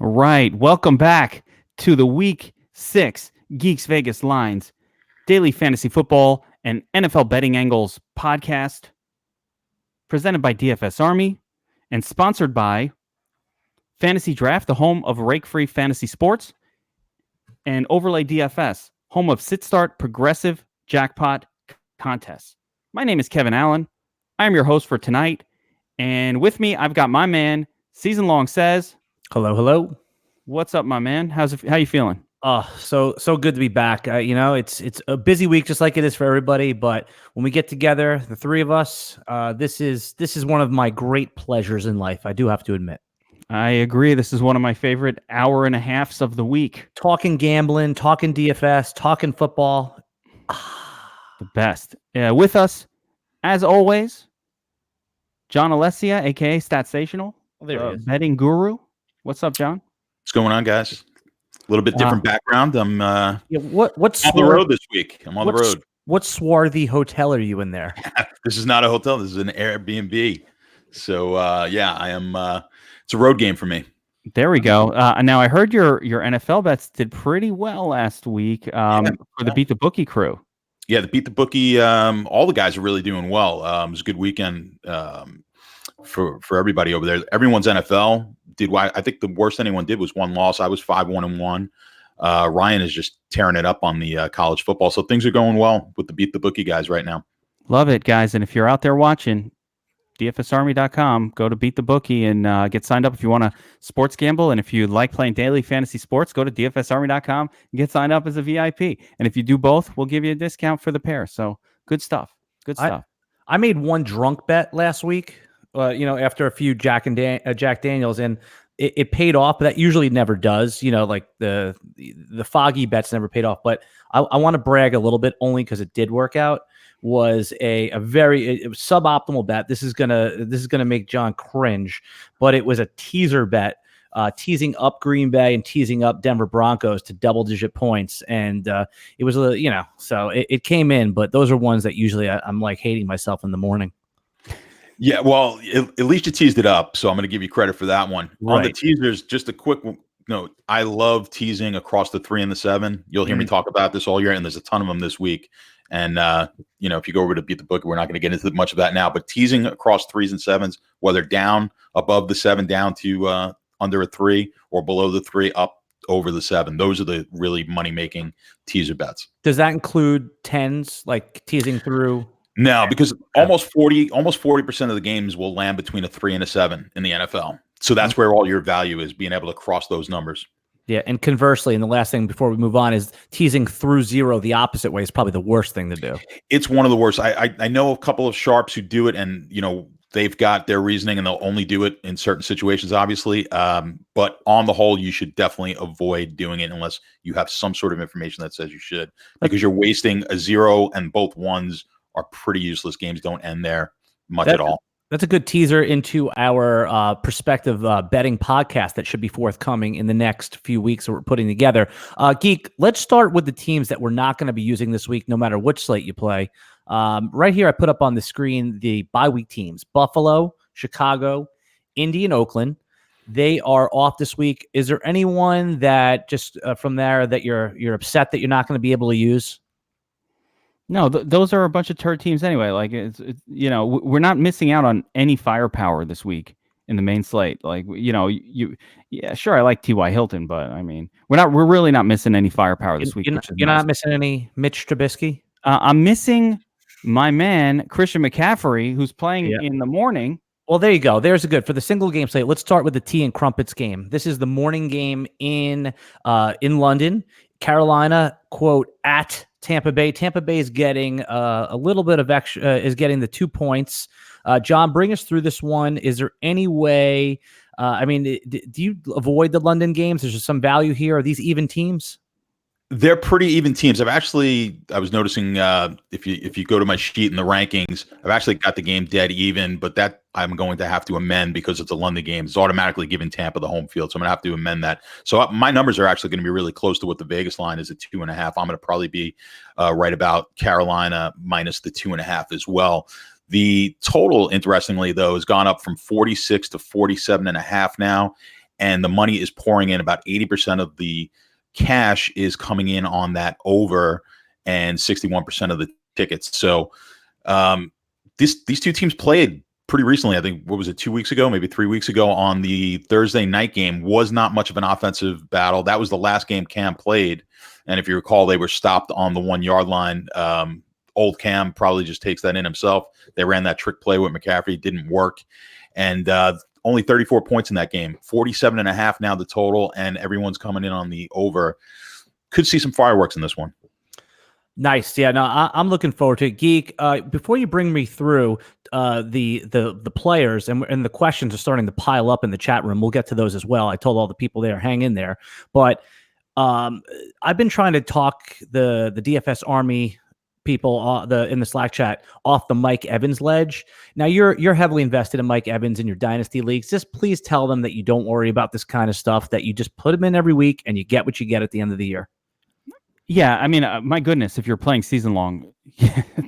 All right. Welcome back to the Week 6 Geeks Vegas Lines Daily Fantasy Football and NFL Betting Angles podcast, presented by DFS Army and sponsored by Fantasy Draft, the home of rake-free fantasy sports, and Overlay DFS, home of sit-start progressive jackpot contests. My name is Kevin Allen. I am your host for tonight, and with me, I've got my man, Season Long Sez. Hello. What's up, my man? How you feeling? So good to be back. It's a busy week, just like it is for everybody. But when we get together, the three of us, this is one of my great pleasures in life. I do have to admit. I agree. This is one of my favorite hour and a halves of the week. Talking gambling, talking DFS, talking football. The best. With us, as always, John Alessia, aka Statsational, betting guru. What's up, John? What's going on, guys? A little bit different background. I'm what's on the road this week. I'm on the road. What swarthy hotel are you in there? This is not a hotel. This is an Airbnb. So I am. It's a road game for me. There we go. Now I heard your NFL bets did pretty well last week for the Beat the Bookie crew. Yeah, the Beat the Bookie. All the guys are really doing well. It was a good weekend for everybody over there. Everyone's NFL did well. I think the worst anyone did was one loss. I was 5-1-1. Ryan is just tearing it up on the college football. So things are going well with the Beat the Bookie guys right now. Love it, guys. And if you're out there watching, DFSArmy.com, go to Beat the Bookie and get signed up if you want to sports gamble. And if you like playing daily fantasy sports, go to DFSArmy.com and get signed up as a VIP. And if you do both, we'll give you a discount for the pair. So good stuff. Good stuff. I made one drunk bet last week. After a few Jack Daniels, and it paid off, but that usually never does. Like the foggy bets never paid off. But I want to brag a little bit, only because it did work out. Was it was suboptimal bet. This is gonna make John cringe, but it was a teaser bet, teasing up Green Bay and teasing up Denver Broncos to double-digit points, and it was so it came in. But those are ones that usually I'm like hating myself in the morning. Yeah, well, at least you teased it up, so I'm going to give you credit for that one. Right. On the teasers, just a quick note. I love teasing across the 3 and the 7. You'll hear me talk about this all year, and there's a ton of them this week. And, if you go over to Beat the Book, we're not going to get into much of that now, but teasing across 3s and 7s, whether down above the 7, down to under a 3, or below the 3, up over the 7. Those are the really money-making teaser bets. Does that include 10s, like teasing through? No, because almost 40% of the games will land between a 3 and a 7 in the NFL. So that's where all your value is, being able to cross those numbers. Yeah, and conversely, and the last thing before we move on is teasing through 0 the opposite way is probably the worst thing to do. It's one of the worst. I know a couple of sharps who do it, and they've got their reasoning, and they'll only do it in certain situations, obviously. But on the whole, you should definitely avoid doing it unless you have some sort of information that says you should, because you're wasting a 0, and both ones are pretty useless. Games don't end there much at all. That's a good teaser into our prospective betting podcast that should be forthcoming in the next few weeks that we're putting together. Geek, let's start with the teams that we're not going to be using this week, no matter which slate you play. Right here, I put up on the screen the bye week teams: Buffalo, Chicago, Indy, and Oakland. They are off this week. Is there anyone that just from there that you're upset that you're not going to be able to use? No, those are a bunch of turd teams anyway. Like we're not missing out on any firepower this week in the main slate. Like sure, I like T.Y. Hilton, but I mean, we're really not missing any firepower this week. You're not missing any Mitch Trubisky. I'm missing my man Christian McCaffrey, who's playing in the morning. Well, there you go. There's a good for the single game slate. Let's start with the tea and crumpets game. This is the morning game in London. Carolina, quote, at Tampa Bay. Tampa Bay is getting a little bit of extra, is getting the 2 points. John, bring us through this one. Is there any way, do you avoid the London games? There's just some value here. Are these even teams? They're pretty even teams. I was noticing if you go to my sheet in the rankings, I've actually got the game dead even, but that I'm going to have to amend because it's a London game. It's automatically giving Tampa the home field, so I'm going to have to amend that. So my numbers are actually going to be really close to what the Vegas line is at 2.5. I'm going to probably be right about Carolina minus the 2.5 as well. The total, interestingly, though, has gone up from 46 to 47.5 now. and the money is pouring in. About 80% of the cash is coming in on that over, and 61% of the tickets. So these two teams played pretty recently. I think, what was it, 2 weeks ago, maybe 3 weeks ago, on the Thursday night game. Was not much of an offensive battle. That was the last game Cam played. And if you recall, they were stopped on the 1 yard line. Old Cam probably just takes that in himself. They ran that trick play with McCaffrey. Didn't work. And only 34 points in that game, 47.5 now the total, and everyone's coming in on the over. Could see some fireworks in this one. Nice. Yeah, no, I'm looking forward to it. Geek, before you bring me through the players and the questions are starting to pile up in the chat room. We'll get to those as well. I told all the people there, hang in there. But I've been trying to talk the DFS Army people in the Slack chat off the Mike Evans ledge. Now you're heavily invested in Mike Evans in your dynasty leagues. Just please tell them that you don't worry about this kind of stuff, that you just put him in every week and you get what you get at the end of the year. Yeah, I mean, my goodness, if you're playing season long,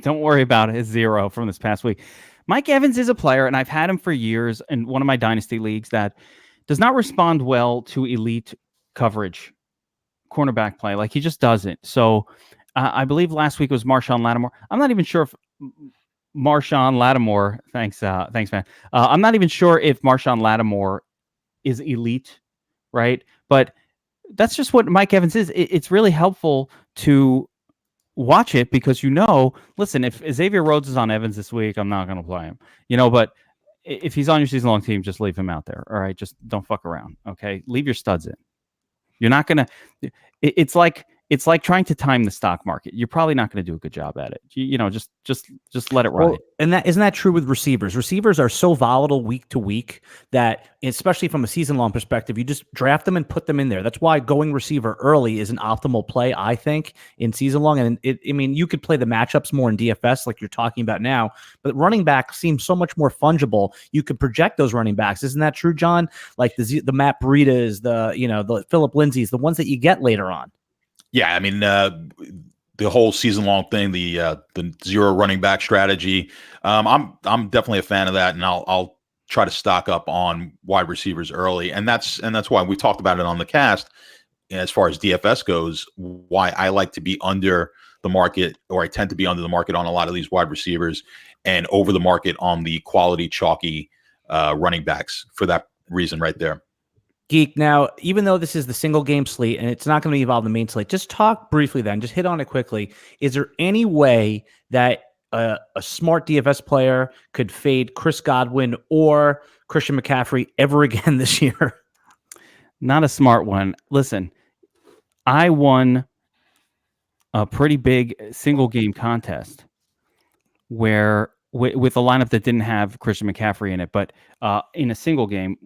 don't worry about his 0 from this past week. Mike Evans is a player, and I've had him for years in one of my dynasty leagues, that does not respond well to elite coverage, cornerback play. Like, he just doesn't. So I believe last week was Marshawn Lattimore. I'm not even sure if Marshawn Lattimore, thanks man. I'm not even sure if Marshawn Lattimore is elite, right? But that's just what Mike Evans is. It's really helpful to watch it because, listen, if Xavier Rhodes is on Evans this week, I'm not going to play him, but if he's on your season long team, just leave him out there. All right. Just don't fuck around. Okay. Leave your studs in. You're not going to, it's like trying to time the stock market. You're probably not going to do a good job at it. Just let it ride. Well, and isn't that true with receivers? Receivers are so volatile week to week that, especially from a season long perspective, you just draft them and put them in there. That's why going receiver early is an optimal play, I think, in season long. And you could play the matchups more in DFS like you're talking about now, but running back seems so much more fungible. You could project those running backs. Isn't that true, John? Like the Matt Breidas, the Phillip Lindsays, the ones that you get later on. Yeah, I mean, the whole season-long thing, the zero running back strategy. I'm definitely a fan of that, and I'll try to stock up on wide receivers early, and that's why we talked about it on the cast. As far as DFS goes, why I like to be under the market, or I tend to be under the market on a lot of these wide receivers, and over the market on the quality chalky running backs for that reason right there. Geek, now, even though this is the single game slate and it's not going to involve the main slate, just talk briefly then, just hit on it quickly. Is there any way that a smart DFS player could fade Chris Godwin or Christian McCaffrey ever again this year? Not a smart one. Listen, I won a pretty big single game contest where with a lineup that didn't have Christian McCaffrey in it, but in a single game,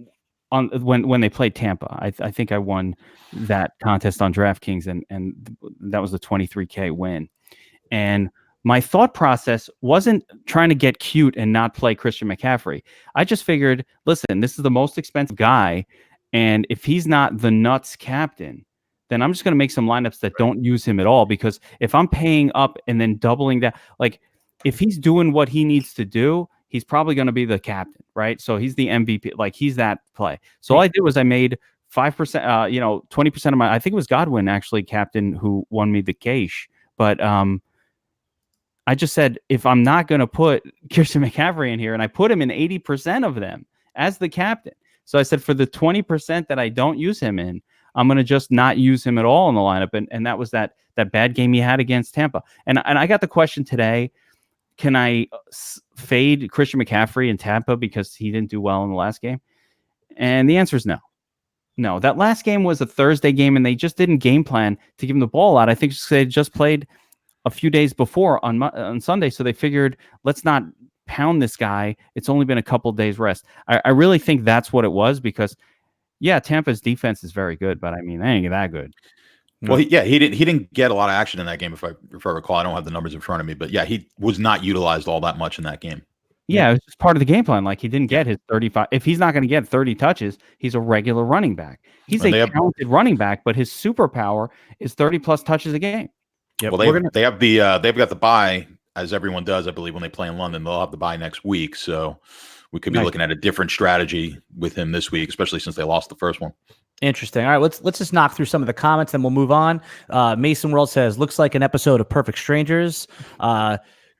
when they played Tampa, I think I won that contest on DraftKings, and that was a 23K win. And my thought process wasn't trying to get cute and not play Christian McCaffrey. I just figured, listen, this is the most expensive guy, and if he's not the nuts captain, then I'm just going to make some lineups that don't use him at all. Because if I'm paying up and then doubling that, like if he's doing what he needs to do, he's probably going to be the captain, right? So he's the MVP, like he's that play. So all I did was I made 5%, 20% of my, I think it was Godwin actually captain who won me the cash. But I just said, if I'm not going to put Christian McCaffrey in here, and I put him in 80% of them as the captain. So I said, for the 20% that I don't use him in, I'm going to just not use him at all in the lineup. And that was that bad game he had against Tampa. And I got the question today, can I fade Christian McCaffrey in Tampa because he didn't do well in the last game? And the answer is no. No, that last game was a Thursday game, and they just didn't game plan to give him the ball out. I think they just played a few days before on Sunday, so they figured, let's not pound this guy. It's only been a couple days rest. I really think that's what it was, because, yeah, Tampa's defense is very good, but I mean, they ain't that good. Well, he didn't get a lot of action in that game, if I recall. I don't have the numbers in front of me, but yeah, he was not utilized all that much in that game. Yeah, it was just part of the game plan. Like, he didn't get his 35. If he's not going to get 30 touches, he's a regular running back. He's a talented running back, but his superpower is 30 plus touches a game. Yeah, well, they've got the bye, as everyone does, I believe, when they play in London. They'll have the bye next week, so we could be looking at a different strategy with him this week, especially since they lost the first one. Interesting. All right, let's just knock through some of the comments, and we'll move on. Mason World says, looks like an episode of Perfect Strangers.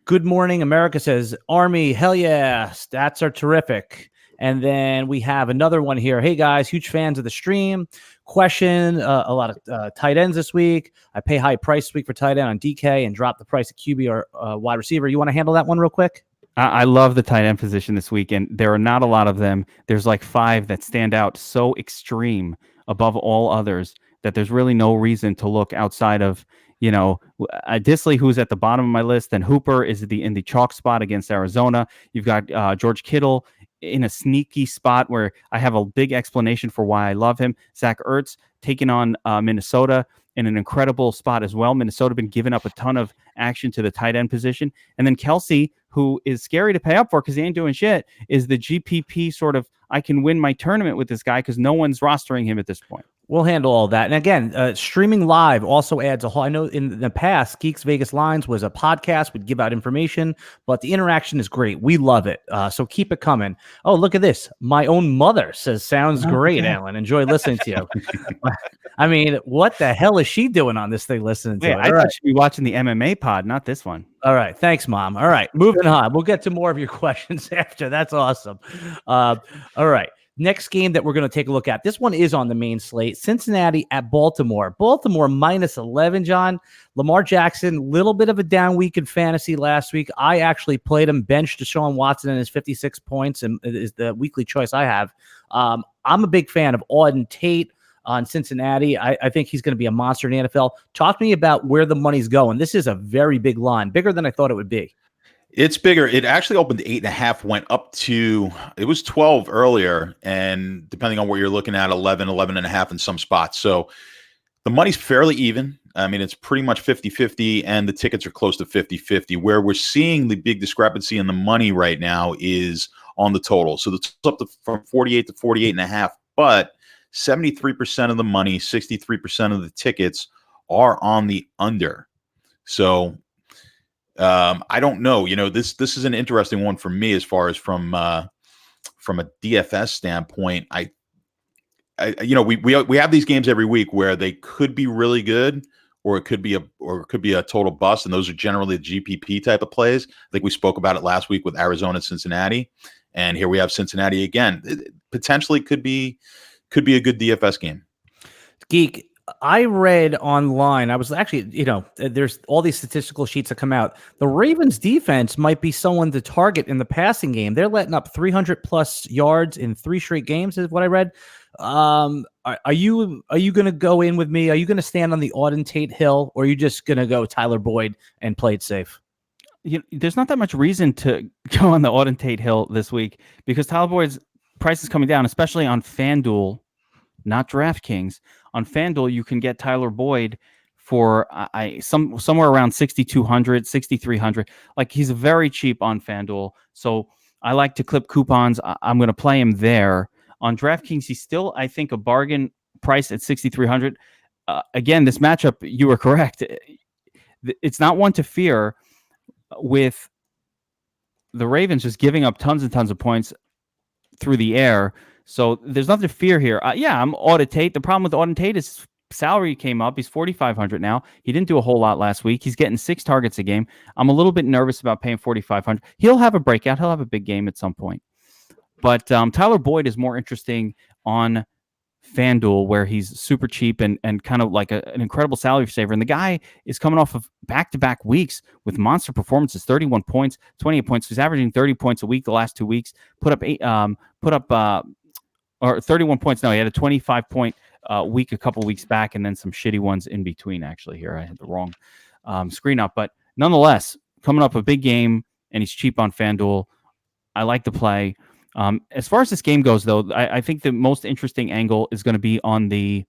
Good Morning America says, Army, hell yeah, stats are terrific. And then we have another one here. Hey guys, huge fans of the stream. Question, a lot of tight ends this week. I pay high price this week for tight end on DK and drop the price of QB or wide receiver. You want to handle that one real quick? I love the tight end position this week, and there are not a lot of them. There's like 5 that stand out so extreme above all others that there's really no reason to look outside of, Disley, who's at the bottom of my list, and Hooper is in the chalk spot against Arizona. You've got George Kittle in a sneaky spot where I have a big explanation for why I love him. Zach Ertz taking on Minnesota in an incredible spot as well. Minnesota been giving up a ton of action to the tight end position. And then Kelsey, who is scary to pay up for because he ain't doing shit, is the GPP sort of, I can win my tournament with this guy because no one's rostering him at this point. We'll handle all that. And again, streaming live also adds a whole. I know in the past, Geeks Vegas Lines was a podcast, would give out information, but the interaction is great. We love it. So keep it coming. Oh, look at this. My own mother says, sounds great, Alan. Enjoy listening to you. I mean, what the hell is she doing on this thing listening to it? I thought she'd be watching the MMA pod, not this one. All right. Thanks, Mom. All right. Moving on. We'll get to more of your questions after. That's awesome. All right. Next game that we're going to take a look at. This one is on the main slate. Cincinnati at Baltimore. Baltimore minus 11, John. Lamar Jackson, little bit of a down week in fantasy last week. I actually played him, benched Deshaun Watson and his 56 points, and is the weekly choice I have. I'm a big fan of Auden Tate on Cincinnati. I think he's going to be a monster in the NFL. Talk to me about where the money's going. This is a very big line, bigger than I thought it would be. It's bigger. It actually opened to 8.5, went up to, it was 12 earlier, and depending on what you're looking at, 11.5 in some spots. So the money's fairly even. I mean, it's pretty much 50-50, and the tickets are close to 50-50. Where we're seeing the big discrepancy in the money right now is on the total. So the total's up from 48 to 48.5, but 73% of the money, 63% of the tickets are on the under. So I don't know. This is an interesting one for me as far as from a DFS standpoint. We have these games every week where they could be really good, or it could be a total bust, and those are generally the GPP type of plays. I think we spoke about it last week with Arizona and Cincinnati, and here we have Cincinnati again. It potentially could be a good DFS game. Geek, I read online, I was actually, there's all these statistical sheets that come out. The Ravens defense might be someone to target in the passing game. They're letting up 300 plus yards in 3 straight games is what I read. Are you going to go in with me? Are you going to stand on the Auden Tate hill, or are you just going to go Tyler Boyd and play it safe? There's not that much reason to go on the Auden Tate hill this week because Tyler Boyd's price is coming down, especially on Fanduel, not DraftKings. On Fanduel, you can get Tyler Boyd for somewhere around 6,200, 6,300. Like, he's very cheap on Fanduel. So I like to clip coupons. I'm going to play him there. On DraftKings, he's still, I think, a bargain price at 6,300. Again, this matchup, you were correct. It's not one to fear with the Ravens just giving up tons and tons of points through the air. So there's nothing to fear here. I'm Auden Tate. The problem with Auden Tate is salary came up. He's 4,500 now. He didn't do a whole lot last week. He's getting 6 targets a game. I'm a little bit nervous about paying 4,500. He'll have a breakout. He'll have a big game at some point. But Tyler Boyd is more interesting on Fanduel, where he's super cheap and kind of like an incredible salary saver. And the guy is coming off of back-to-back weeks with monster performances, 31 points, 28 points. He's averaging 30 points a week the last 2 weeks. Put up 31 points. No, he had a 25-point week a couple weeks back, and then some shitty ones in between. Actually, here I had the wrong screen up, but nonetheless, coming up a big game, and he's cheap on Fanduel. I like the play. As far as this game goes, though, I think the most interesting angle is going to be on the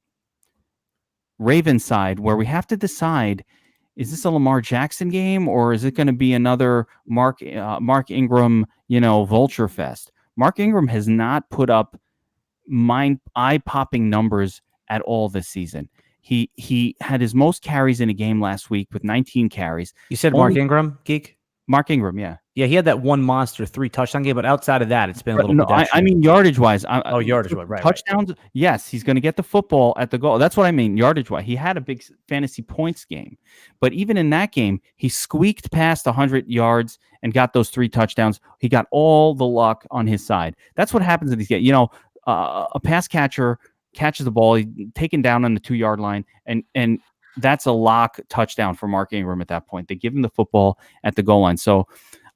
Ravens side, where we have to decide: is this a Lamar Jackson game, or is it going to be another Mark Ingram, vulture fest? Mark Ingram has not put up eye-popping numbers at all this season. He had his most carries in a game last week with 19 carries. You said Mark Ingram, Geek? Mark Ingram, yeah. Yeah, he had that one monster 3 touchdown game, but outside of that, it's been a little No, I mean yardage wise. yardage wise, right? Touchdowns, right. Yes, he's going to get the football at the goal. That's what I mean, yardage wise. He had a big fantasy points game, but even in that game, he squeaked past 100 yards and got those 3 touchdowns. He got all the luck on his side. That's what happens in these games. A pass catcher catches the ball, he's taken down on the 2-yard line, and that's a lock touchdown for Mark Ingram at that point. They give him the football at the goal line. So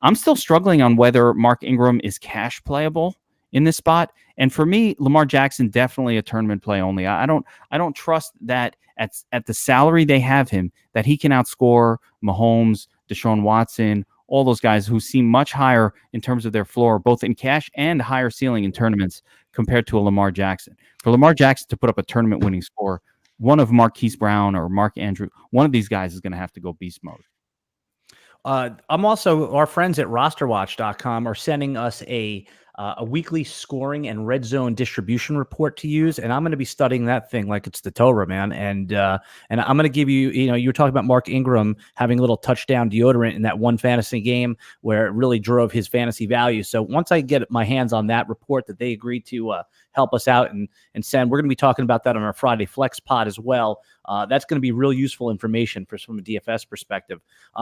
I'm still struggling on whether Mark Ingram is cash playable in this spot. And for me, Lamar Jackson, definitely a tournament play only. I don't trust that at the salary they have him, that he can outscore Mahomes, Deshaun Watson, all those guys who seem much higher in terms of their floor, both in cash and higher ceiling in tournaments compared to a Lamar Jackson. For Lamar Jackson to put up a tournament winning score, one of Marquise Brown or Mark Andrew, one of these guys is going to have to go beast mode. I'm also, our friends at rosterwatch.com are sending us a weekly scoring and red zone distribution report to use. And I'm going to be studying that thing like it's the Torah, man. And I'm going to give you, you were talking about Mark Ingram having a little touchdown deodorant in that one fantasy game where it really drove his fantasy value. So once I get my hands on that report that they agreed to help us out and send, we're going to be talking about that on our Friday Flex pod as well. That's going to be real useful information from a DFS perspective.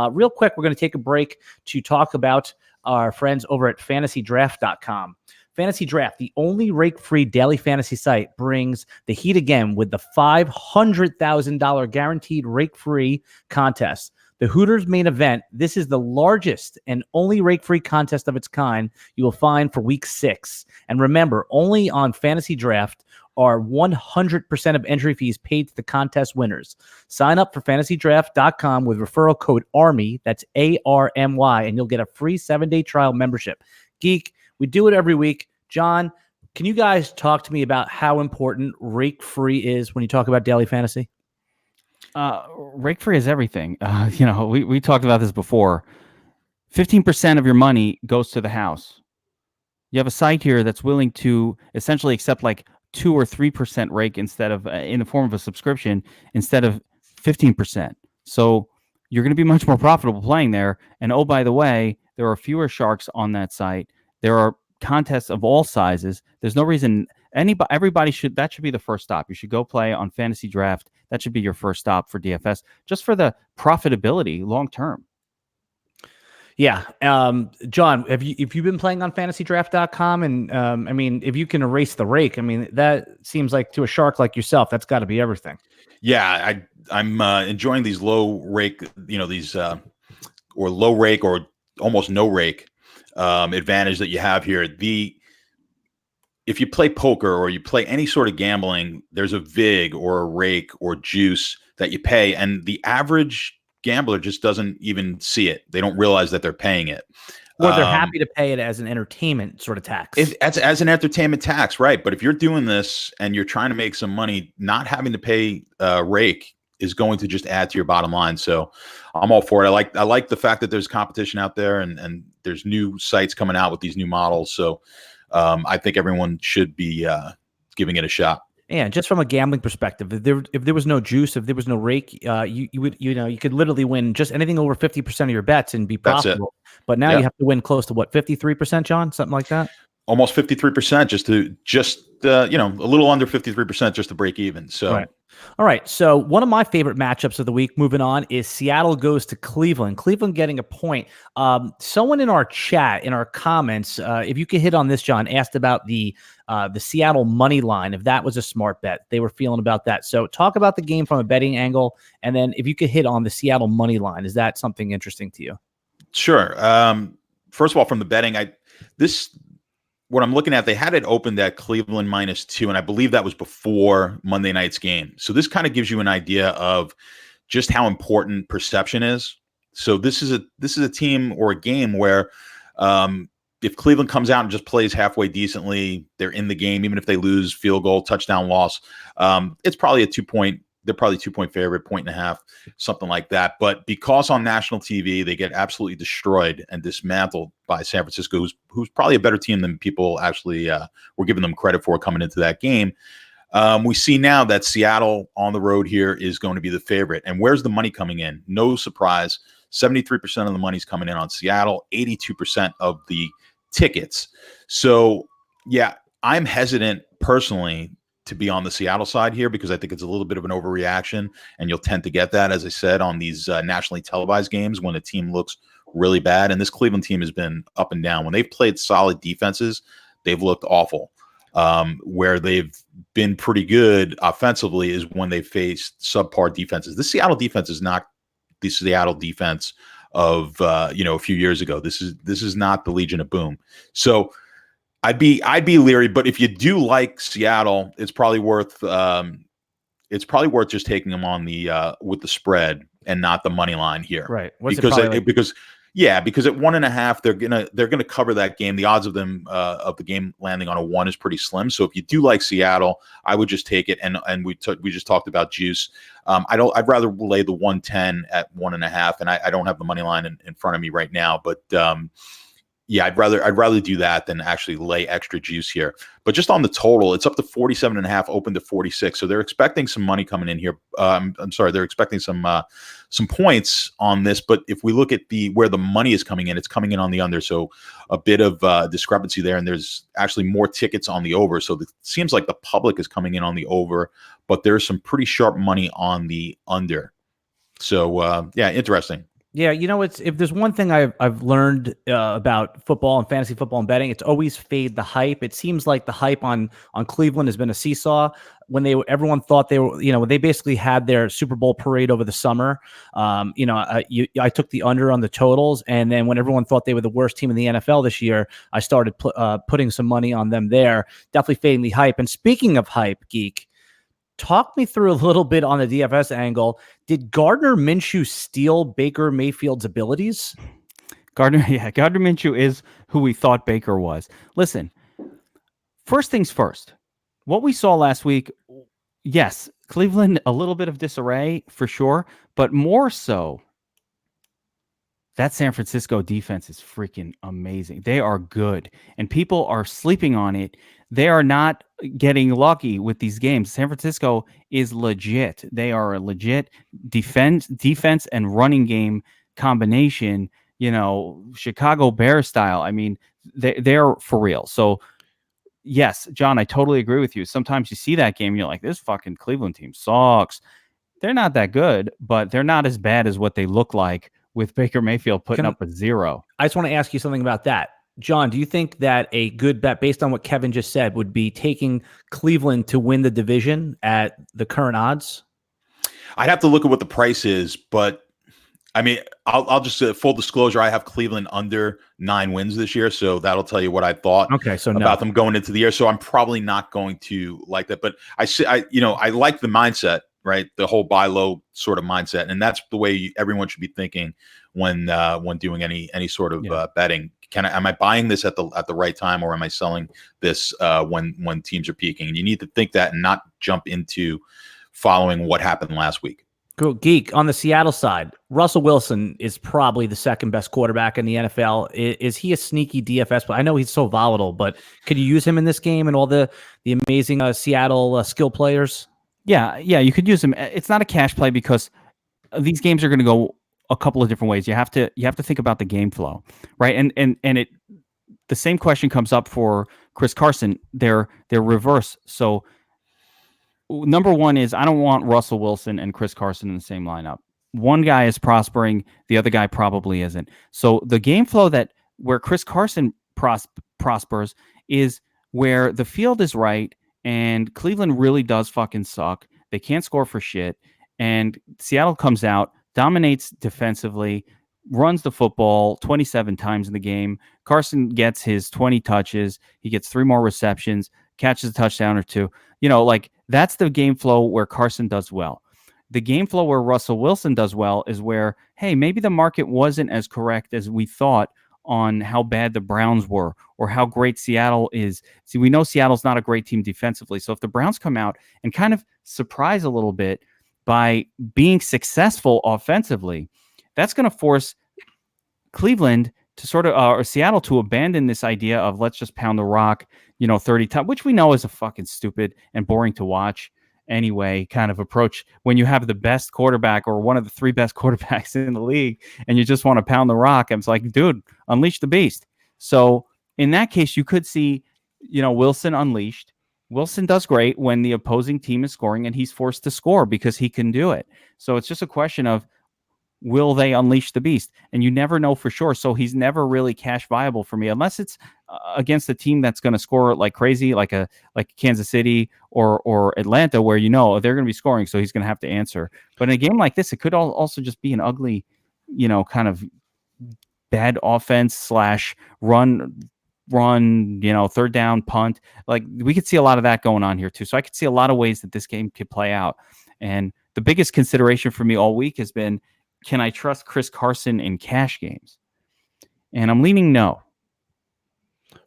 Real quick, we're going to take a break to talk about our friends over at fantasydraft.com. Fantasy Draft, the only rake-free daily fantasy site, brings the heat again with the $500,000 guaranteed rake-free contest. The Hooters main event, this is the largest and only rake-free contest of its kind you will find for week 6. And remember, only on Fantasy Draft are 100% of entry fees paid to the contest winners. Sign up for fantasydraft.com with referral code ARMY, that's ARMY, and you'll get a free 7-day trial membership. Geek, we do it every week. John, can you guys talk to me about how important rake-free is when you talk about daily fantasy? Rake-free is everything. We talked about this before. 15% of your money goes to the house. You have a site here that's willing to essentially accept like 2 or 3% rake instead of in the form of a subscription instead of 15%. So you're going to be much more profitable playing there. And oh, by the way, there are fewer sharks on that site. There are contests of all sizes. There's no reason everybody should be the first stop. You should go play on Fantasy Draft. That should be your first stop for DFS, just for the profitability long term. Yeah. John, have you been playing on fantasydraft.com? And if you can erase the rake, that seems like to a shark like yourself, that's got to be everything. Yeah, I'm enjoying these low rake, these or low rake or almost no rake advantage that you have here. If you play poker or you play any sort of gambling, there's a vig or a rake or juice that you pay, and the average gambler just doesn't even see it. They don't realize that they're paying it. Or they're happy to pay it as an entertainment sort of tax. As an entertainment tax, right? But if you're doing this and you're trying to make some money, not having to pay rake is going to just add to your bottom line. So I'm all for it. I like the fact that there's competition out there and there's new sites coming out with these new models. So I think everyone should be giving it a shot. Yeah, just from a gambling perspective, if there was no juice, if there was no rake, you could literally win just anything over 50% of your bets and be profitable. But now you have to win close to 53%, John, something like that. Almost 53%, just a little under 53% just to break even. So. Right. All right. So one of my favorite matchups of the week, moving on, is Seattle goes to Cleveland. Cleveland getting a point. Someone in our chat, in our comments, if you could hit on this, John, asked about the Seattle money line, if that was a smart bet. They were feeling about that. So talk about the game from a betting angle, and then if you could hit on the Seattle money line, is that something interesting to you? Sure. First of all, from the betting, what I'm looking at, they had it opened at Cleveland -2, and I believe that was before Monday night's game. So this kind of gives you an idea of just how important perception is. So this is a team or a game where if Cleveland comes out and just plays halfway decently, they're in the game, even if they lose, field goal, touchdown, loss. It's probably they're probably 2-point favorite, 1.5, something like that. But because on national TV, they get absolutely destroyed and dismantled by San Francisco, who's probably a better team than people actually were giving them credit for coming into that game. We see now that Seattle on the road here is going to be the favorite. And where's the money coming in? No surprise. 73% of the money's coming in on Seattle, 82% of the tickets. So, yeah, I'm hesitant personally to be on the Seattle side here because I think it's a little bit of an overreaction, and you'll tend to get that, as I said, on these nationally televised games when a team looks really bad. And this Cleveland team has been up and down. When they've played solid defenses, they've looked awful. Where they've been pretty good offensively is when they faced subpar defenses. The Seattle defense is not the Seattle defense of a few years ago. This is not the Legion of Boom. So I'd be leery, but if you do like Seattle, it's probably worth just taking them on the with the spread and not the money line here. Right. Because at 1.5, they're gonna cover that game. The odds of them of the game landing on a 1 is pretty slim. So if you do like Seattle, I would just take it. And we just talked about juice. I'd rather lay the 110 at 1.5, and I don't have the money line in front of me right now, but yeah, I'd rather do that than actually lay extra juice here. But just on the total, it's up to 47.5, open to 46. So they're expecting some money coming in here. I'm sorry, they're expecting some points on this. But if we look at where the money is coming in, it's coming in on the under. So a bit of discrepancy there, and there's actually more tickets on the over. So it seems like the public is coming in on the over, but there's some pretty sharp money on the under. So yeah, interesting. Yeah, if there's one thing I've learned about football and fantasy football and betting, it's always fade the hype. It seems like the hype on Cleveland has been a seesaw. When everyone thought they were, they basically had their Super Bowl parade over the summer. I took the under on the totals, and then when everyone thought they were the worst team in the NFL this year, I started putting some money on them there. Definitely fading the hype. And speaking of hype, Geek, talk me through a little bit on the DFS angle. Did Gardner Minshew steal Baker Mayfield's abilities? Gardner Minshew is who we thought Baker was. Listen, first things first. What we saw last week, yes, Cleveland, a little bit of disarray for sure, but more so, that San Francisco defense is freaking amazing. They are good, and people are sleeping on it. They are not getting lucky with these games. San Francisco is legit. They are a legit defense and running game combination, Chicago Bears style. I mean, they're for real. So, yes, John, I totally agree with you. Sometimes you see that game, and you're like, this fucking Cleveland team sucks. They're not that good, but they're not as bad as what they look like with Baker Mayfield putting up a 0. I just want to ask you something about that. John, do you think that a good bet, based on what Kevin just said, would be taking Cleveland to win the division at the current odds? I'd have to look at what the price is, but I mean, I'll just full disclosure. I have Cleveland under 9 wins this year, so that'll tell you what I thought about them going into the year. So I'm probably not going to like that, but I like the mindset, right? The whole buy low sort of mindset, and that's the way everyone should be thinking when doing any sort of betting. Am I buying this at the right time, or am I selling this when teams are peaking? And you need to think that and not jump into following what happened last week. Cool. Geek, on the Seattle side, Russell Wilson is probably the second best quarterback in the NFL. Is he a sneaky DFS? I know he's so volatile, but could you use him in this game and all the amazing Seattle skill players? Yeah, you could use him. It's not a cash play because these games are going to go a couple of different ways. You have to think about the game flow, right? And the same question comes up for Chris Carson. They're reverse. So number one is I don't want Russell Wilson and Chris Carson in the same lineup. One guy is prospering, the other guy probably isn't. So the game flow where Chris Carson prospers is where the field is right, and Cleveland really does fucking suck. They can't score for shit, and Seattle comes out, dominates defensively, runs the football 27 times in the game. Carson gets his 20 touches. He gets 3 more receptions, catches a touchdown or 2. That's the game flow where Carson does well. The game flow where Russell Wilson does well is where, hey, maybe the market wasn't as correct as we thought on how bad the Browns were or how great Seattle is. See, we know Seattle's not a great team defensively. So if the Browns come out and kind of surprise a little bit by being successful offensively, that's going to force Cleveland to sort of, or Seattle to abandon this idea of let's just pound the rock, 30 times, which we know is a fucking stupid and boring to watch. anyway kind of approach when you have the best quarterback or one of the 3 best quarterbacks in the league and you just want to pound the rock. It's like, dude, unleash the beast. So in that case, you could see, Wilson unleashed. Wilson does great when the opposing team is scoring and he's forced to score because he can do it. So it's just a question of, will they unleash the beast? And you never know for sure. So he's never really cash viable for me unless it's against a team that's going to score like crazy, like Kansas City or Atlanta, where they're going to be scoring, so he's going to have to answer. But in a game like this, it could also just be an ugly, kind of bad offense / run, third down, punt. Like we could see a lot of that going on here too. So I could see a lot of ways that this game could play out. And the biggest consideration for me all week has been, can I trust Chris Carson in cash games? And I'm leaning no.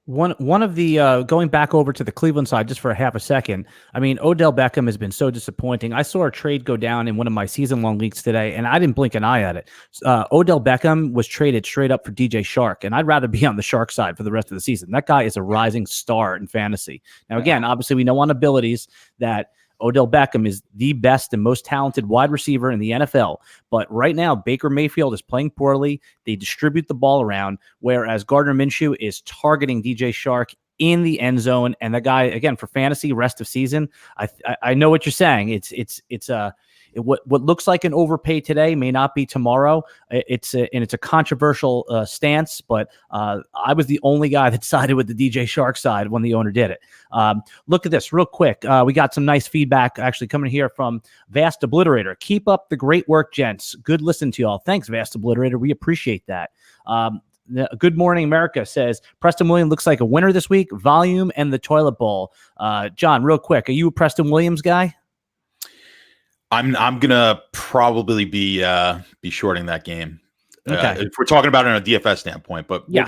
One of the going back over to the Cleveland side just for a half a second. I mean, Odell Beckham has been so disappointing. I saw a trade go down in one of my season-long leagues today, and I didn't blink an eye at it. Odell Beckham was traded straight up for DJ Shark, and I'd rather be on the Shark side for the rest of the season. That guy is a rising star in fantasy. Now, again, obviously we know on abilities that Odell Beckham is the best and most talented wide receiver in the NFL. But right now, Baker Mayfield is playing poorly. They distribute the ball around, whereas Gardner Minshew is targeting DJ Shark in the end zone. And the guy, again, for fantasy rest of season, I know what you're saying. What looks like an overpay today may not be tomorrow. It's a controversial stance, but I was the only guy that sided with the DJ Shark side when the owner did it. Look at this real quick. We got some nice feedback actually coming here from Vast Obliterator. Keep up the great work, gents. Good listen to y'all. Thanks, Vast Obliterator. We appreciate that. Good Morning America says Preston Williams looks like a winner this week. Volume and the toilet bowl. John, real quick, are you a Preston Williams guy? I'm gonna probably be shorting that game. Okay. If we're talking about it on a DFS standpoint, but we'll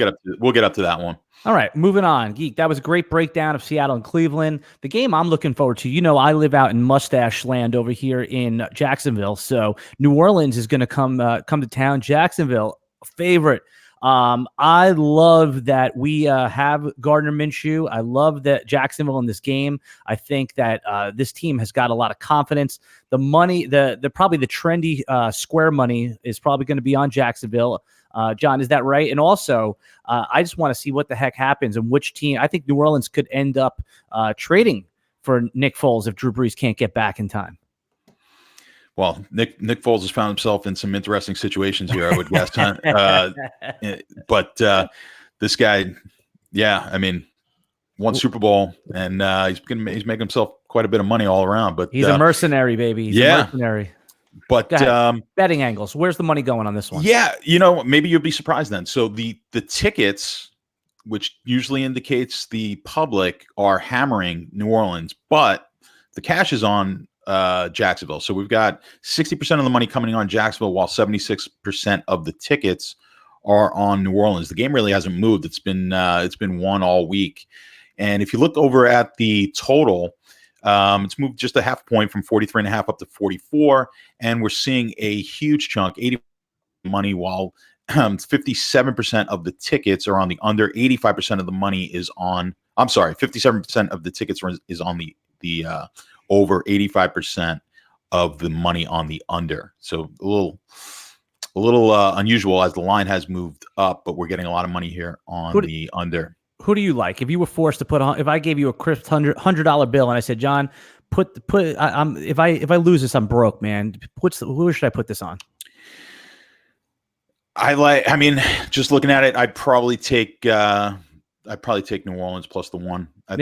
get up to that one. All right, moving on. Geek, that was a great breakdown of Seattle and Cleveland. The game I'm looking forward to, I live out in mustache land over here in Jacksonville, so New Orleans is going to come to town. Jacksonville, favorite. I love that we have Gardner Minshew. I love that Jacksonville in this game. I think that this team has got a lot of confidence. The money, the probably the trendy square money is probably going to be on Jacksonville. John, is that right? And also, I just want to see what the heck happens and which team. I think New Orleans could end up trading for Nick Foles if Drew Brees can't get back in time. Well, Nick Foles has found himself in some interesting situations here, I would guess. But this guy, I mean, won Super Bowl, and he's making himself quite a bit of money all around. But he's a mercenary, baby. He's a mercenary. But betting angles. Where's the money going on this one? Yeah, maybe you'll be surprised then. So the tickets, which usually indicates the public, are hammering New Orleans, but the cash is on Jacksonville. So we've got 60% of the money coming on Jacksonville, while 76% of the tickets are on New Orleans. The game really hasn't moved. It's been won all week. And if you look over at the total, it's moved just a half point from 43.5 up to 44. And we're seeing a huge chunk, 80% money, while 57% of the tickets are on the under. 85% of the money is on, 57% of the tickets is on the over. 85% of the money on the under. So a little unusual as the line has moved up, but we're getting a lot of money here on the under. Who do you like? If you were forced to put on, if I gave you a crisp $100 bill and I said, John, if I lose this, I'm broke, man. Who should I put this on? Just looking at it, I'd probably take New Orleans plus the 1. I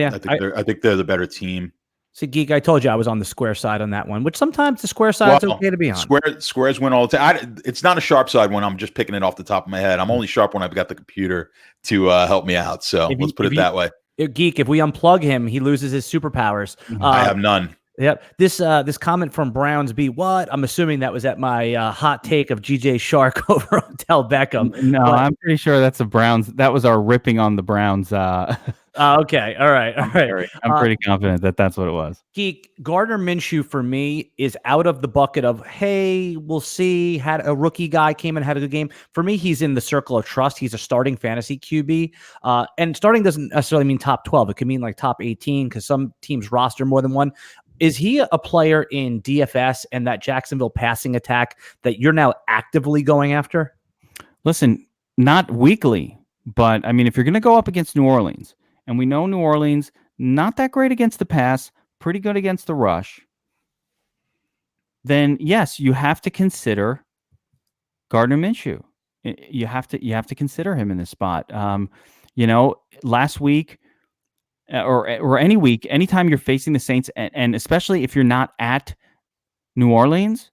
think they're the better team. See, Geek, I told you I was on the square side on that one, which sometimes the square side is okay to be on. Squares win all the time. It's not a sharp side when I'm just picking it off the top of my head. I'm only sharp when I've got the computer to help me out. So let's put it that way. Geek, if we unplug him, he loses his superpowers. I have none. Yep. This comment from Browns B. What? I'm assuming that was at my hot take of GJ Shark over Odell Beckham. No, I'm pretty sure that's a Browns. That was our ripping on the Browns. Okay. All right. I'm pretty confident that that's what it was. Geek, Gardner Minshew for me is out of the bucket of, hey, we'll see. Had a rookie guy came and had a good game. For me, he's in the circle of trust. He's a starting fantasy QB. And starting doesn't necessarily mean top 12. It could mean like top 18 because some teams roster more than one. Is he a player in DFS and that Jacksonville passing attack that you're now actively going after? Listen, not weekly, but I mean, if you're going to go up against New Orleans, and we know New Orleans, not that great against the pass, pretty good against the rush, then yes, you have to consider Gardner Minshew. You have to consider him in this spot. Last week or any week, anytime you're facing the Saints, and especially if you're not at New Orleans,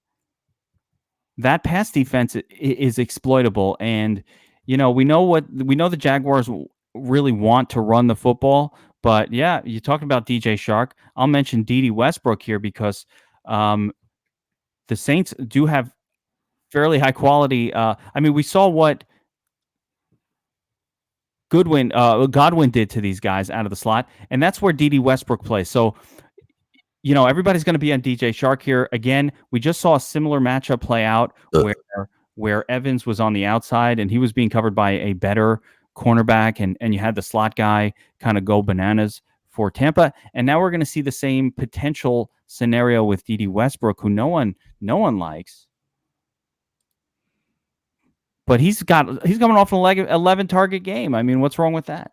that pass defense is exploitable. And we know the Jaguars really want to run the football. But yeah, you're talking about DJ Shark. I'll mention Dede Westbrook here because the Saints do have fairly high quality. We saw what Godwin did to these guys out of the slot, and that's where Dede Westbrook plays. So, everybody's going to be on DJ Shark here. Again, we just saw a similar matchup play out where Evans was on the outside and he was being covered by a better cornerback, and you had the slot guy kind of go bananas for Tampa. And now we're going to see the same potential scenario with Dede Westbrook, who no one likes. But he's coming off an 11 target game. I mean, what's wrong with that?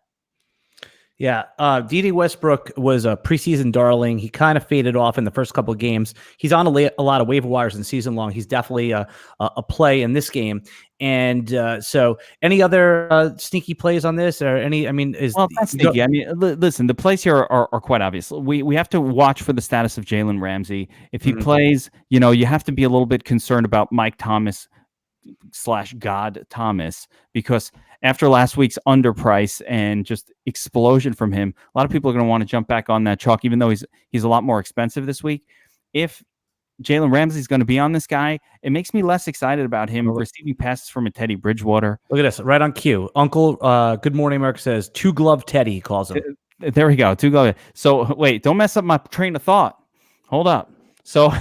Yeah, Dede Westbrook was a preseason darling. He kind of faded off in the first couple of games. He's on a lot of waiver wires in season long. He's definitely a play in this game. And so, any other sneaky plays on this, or any? I mean, it's not sneaky. Listen, the plays here are quite obvious. We have to watch for the status of Jalen Ramsey. If he plays, you have to be a little bit concerned about Mike Thomas / God Thomas, because after last week's underprice and just explosion from him, a lot of people are going to want to jump back on that chalk, even though he's a lot more expensive this week. If Jalen Ramsey is going to be on this guy, it makes me less excited about him receiving passes from a Teddy Bridgewater. Look at this, right on cue. Uncle, good morning, Mark says 2-glove Teddy, he calls him. There we go, 2-glove. So wait, don't mess up my train of thought. Hold up. So,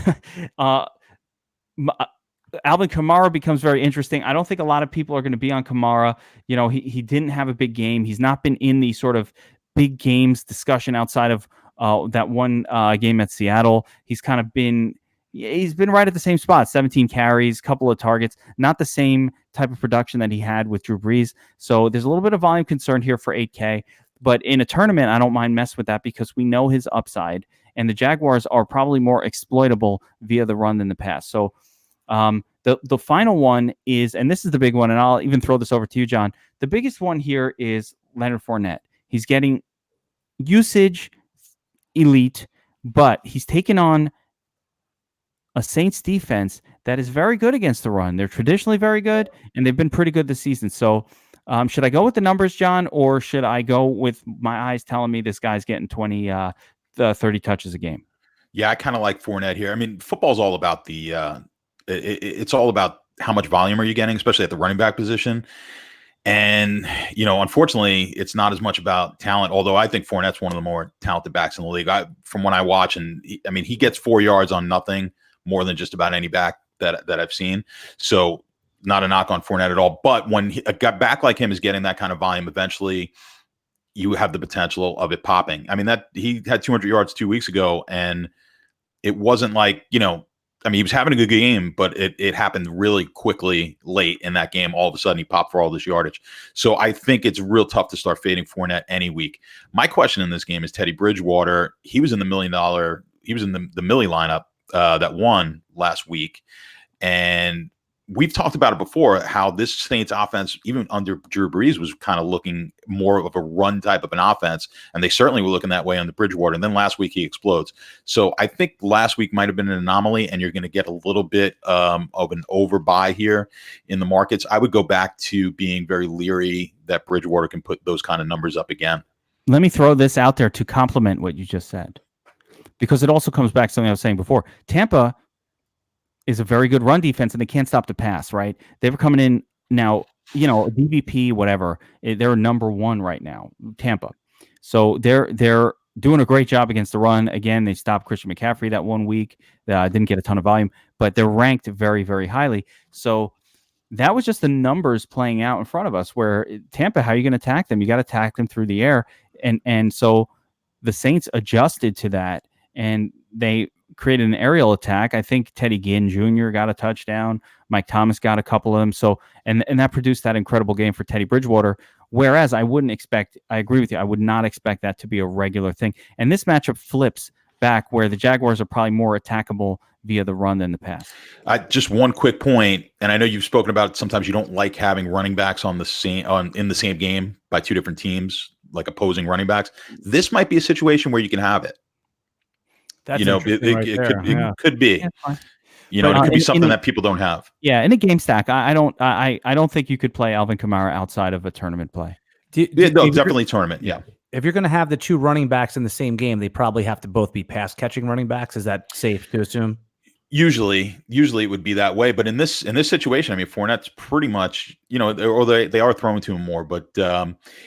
Alvin Kamara becomes very interesting. I don't think a lot of people are going to be on Kamara. He didn't have a big game. He's not been in the sort of big games discussion outside of that one game at Seattle. He's kind of been right at the same spot, 17 carries, couple of targets, not the same type of production that he had with Drew Brees. So there's a little bit of volume concern here for 8K. But in a tournament, I don't mind messing with that because we know his upside. And the Jaguars are probably more exploitable via the run than the pass. So the final one is, and this is the big one, and I'll even throw this over to you, John. The biggest one here is Leonard Fournette. He's getting usage elite, but he's taken on a Saints defense that is very good against the run. They're traditionally very good, and they've been pretty good this season. So should I go with the numbers, John, or should I go with my eyes telling me this guy's getting 20, 30 touches a game? Yeah, I kind of like Fournette here. I mean, football's all about it's all about how much volume are you getting, especially at the running back position. And, unfortunately, it's not as much about talent, although I think Fournette's one of the more talented backs in the league. From when I watch, and he gets 4 yards on nothing more than just about any back that I've seen. So not a knock on Fournette at all. But when a back like him is getting that kind of volume, eventually you have the potential of it popping. I mean, that he had 200 yards 2 weeks ago, and it wasn't like, he was having a good game, but it happened really quickly late in that game. All of a sudden, he popped for all this yardage. So I think it's real tough to start fading Fournette any week. My question in this game is Teddy Bridgewater. He was in the the Millie lineup that won last week. And we've talked about it before, how this Saints offense, even under Drew Brees, was kind of looking more of a run type of an offense. And they certainly were looking that way on the Bridgewater. And then last week he explodes. So I think last week might have been an anomaly, and you're going to get a little bit of an overbuy here in the markets. I would go back to being very leery that Bridgewater can put those kind of numbers up again. Let me throw this out there to complement what you just said, because it also comes back to something I was saying before. Tampa is a very good run defense, and they can't stop the pass, right? They were coming in now, DVP, whatever. They're number one right now, Tampa. So they're doing a great job against the run. Again, they stopped Christian McCaffrey that 1 week. Didn't get a ton of volume, but they're ranked very, very highly. So that was just the numbers playing out in front of us, where Tampa, how are you going to attack them? You got to attack them through the air. And so the Saints adjusted to that. and they created an aerial attack. I think Teddy Ginn Jr. got a touchdown. Mike Thomas got a couple of them. So, and that produced that incredible game for Teddy Bridgewater. Whereas I agree with you, I would not expect that to be a regular thing. And this matchup flips back where the Jaguars are probably more attackable via the run than the pass. Just one quick point, and I know you've spoken about it, sometimes you don't like having running backs in the same game by two different teams, like opposing running backs. This might be a situation where you can have it. That's it could be. It could be something that people don't have. Yeah, in a game stack, I don't think you could play Alvin Kamara outside of a tournament play. Definitely tournament. Yeah. If you're going to have the two running backs in the same game, they probably have to both be pass catching running backs. Is that safe to assume? Usually it would be that way, but in this situation, I mean, Fournette's pretty much, or they are throwing to him more, but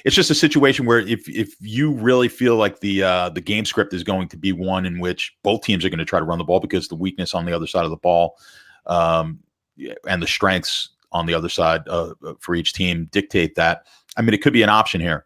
it's just a situation where if you really feel like the game script is going to be one in which both teams are going to try to run the ball because the weakness on the other side of the ball, and the strengths on the other side for each team dictate that. I mean, it could be an option here,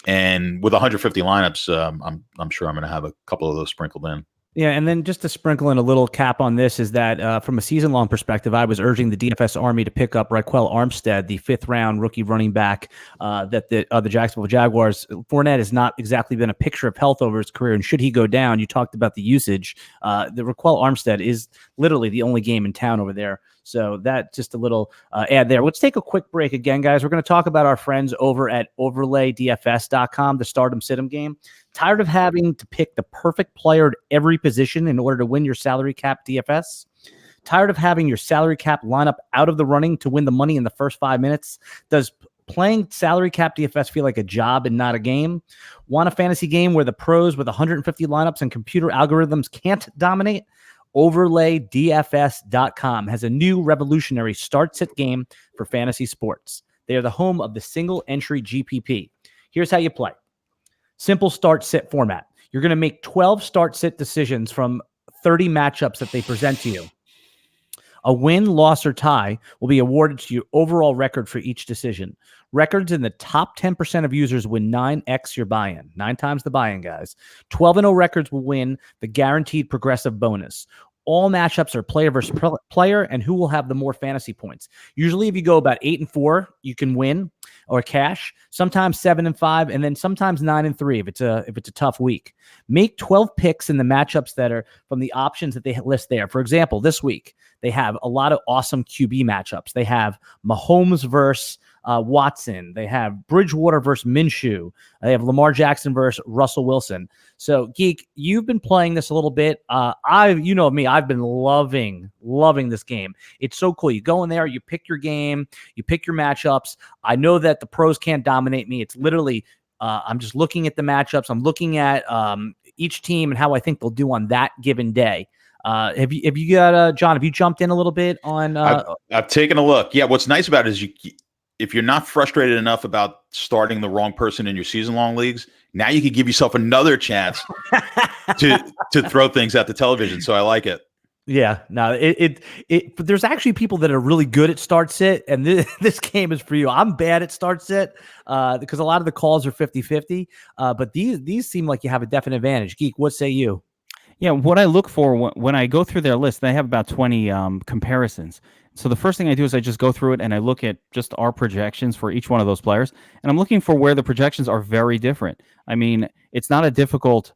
and with 150 lineups, I'm sure I'm going to have a couple of those sprinkled in. Yeah, and then just to sprinkle in a little cap on this is that from a season-long perspective, I was urging the DFS Army to pick up Raquel Armstead, the fifth-round rookie running back that the Jacksonville Jaguars. Fournette has not exactly been a picture of health over his career, and should he go down, you talked about the usage. The Raquel Armstead is literally the only game in town over there. So that just a little ad there. Let's take a quick break again, guys. We're going to talk about our friends over at overlaydfs.com, the Stardom Situm game. Tired of having to pick the perfect player at every position in order to win your salary cap DFS? Tired of having your salary cap lineup out of the running to win the money in the first 5 minutes? Does playing salary cap DFS feel like a job and not a game? Want a fantasy game where the pros with 150 lineups and computer algorithms can't dominate? OverlayDFS.com has a new revolutionary start-sit game for fantasy sports. They are the home of the single-entry GPP. Here's how you play. Simple start-sit format. You're going to make 12 start-sit decisions from 30 matchups that they present to you. A win, loss, or tie will be awarded to your overall record for each decision. Records in the top 10% of users win 9x your buy-in. 9 times the buy-in, guys. 12-0 records will win the guaranteed progressive bonus. All matchups are player versus player, and who will have the more fantasy points. Usually, if you go about 8-4, you can win or cash. Sometimes 7-5, and then sometimes 9-3 if it's a tough week. Make 12 picks in the matchups that are from the options that they list there. For example, this week they have a lot of awesome QB matchups. They have Mahomes versus Watson. They have Bridgewater versus Minshew. They have Lamar Jackson versus Russell Wilson. So, Geek, you've been playing this a little bit. You know me, I've been loving this game. It's so cool. You go in there, you pick your game, you pick your matchups. I know that the pros can't dominate me. It's literally, I'm just looking at the matchups. I'm looking at each team and how I think they'll do on that given day. Have you got John? Have you jumped in a little bit on? I've taken a look. Yeah, what's nice about it is if you're not frustrated enough about starting the wrong person in your season-long leagues, now you can give yourself another chance to throw things at the television. So I like it. Yeah, no, but there's actually people that are really good at start sit, and this game is for you. I'm bad at start sit because a lot of the calls are 50-50, but these seem like you have a definite advantage. Geek, what say you? Yeah, what I look for when I go through their list, they have about 20 comparisons. So the first thing I do is I just go through it and I look at just our projections for each one of those players. And I'm looking for where the projections are very different. I mean, it's not a difficult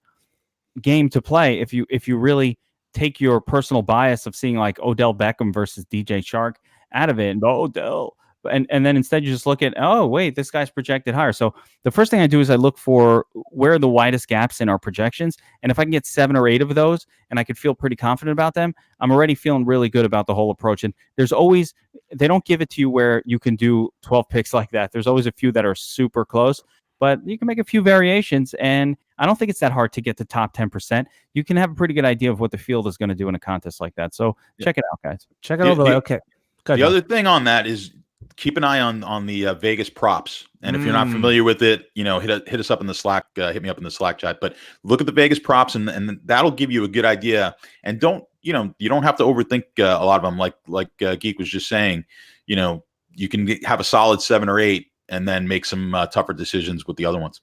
game to play if you really take your personal bias of seeing like Odell Beckham versus DJ Chark out of it and go, Odell. And then instead you just look at, oh, wait, this guy's projected higher. So the first thing I do is I look for where are the widest gaps in our projections. And if I can get 7 or 8 of those and I could feel pretty confident about them, I'm already feeling really good about the whole approach. And there's always, they don't give it to you where you can do 12 picks like that. There's always a few that are super close, but you can make a few variations. And I don't think it's that hard to get to top 10%. You can have a pretty good idea of what the field is going to do in a contest like that. So check it out, guys. Check it out. Okay. The other thing on that is, keep an eye on the Vegas props. And if you're not familiar with it, hit us up in the Slack, hit me up in the Slack chat, but look at the Vegas props and that'll give you a good idea. And you don't have to overthink a lot of them. Like Geek was just saying, you can have a solid 7 or 8 and then make some tougher decisions with the other ones.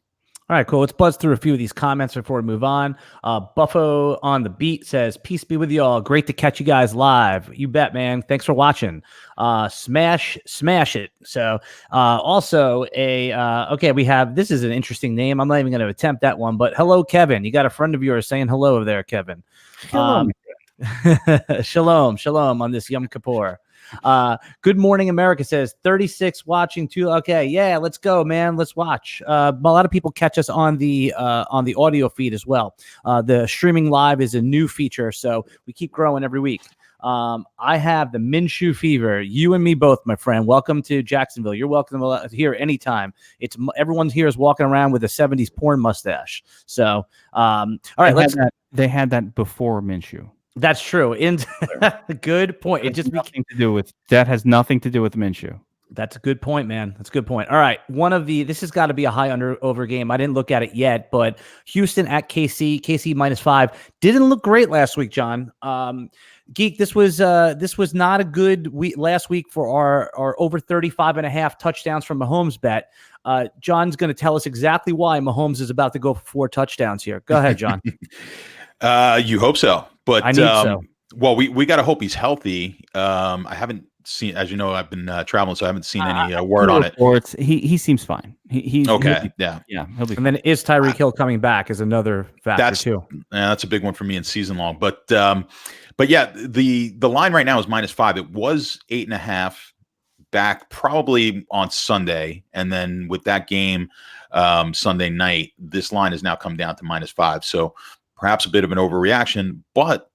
All right, cool. Let's buzz through a few of these comments before we move on. Buffo on the beat says, "Peace be with you all. Great to catch you guys live. You bet, man. Thanks for watching. Smash it." So, okay, we have, this is an interesting name. I'm not even going to attempt that one, but hello, Kevin. You got a friend of yours saying hello there, Kevin. Shalom. Shalom on this Yom Kippur. Good morning, America says 36 watching too. Okay, yeah, let's go, man. Let's watch. A lot of people catch us on the audio feed as well. The streaming live is a new feature, so we keep growing every week. I have the Minshew fever. You and me both, my friend. Welcome to Jacksonville. You're welcome here anytime. Everyone here is walking around with a 70s porn mustache. So, all right, they had that before Minshew. That's true. Good point. It just that has nothing to do with Minshew. That's a good point, man. That's a good point. All right. This has got to be a high over game. I didn't look at it yet, but Houston at KC -5 didn't look great last week, John. Geek, this was not a good week last week for our over 35.5 touchdowns from Mahomes bet. John's going to tell us exactly why Mahomes is about to go for 4 touchdowns here. Go ahead, John. You hope so, but I need so. Well, we got to hope he's healthy. I haven't seen, as you know, I've been traveling, so I haven't seen any word on it. He seems fine. He's okay. Yeah. He'll be and then is Tyreek Hill coming back is another factor too. That's a big one for me in season long. But yeah, the line right now is -5. It was 8.5 back probably on Sunday, and then with that game Sunday night, this line has now come down to -5. So perhaps a bit of an overreaction, but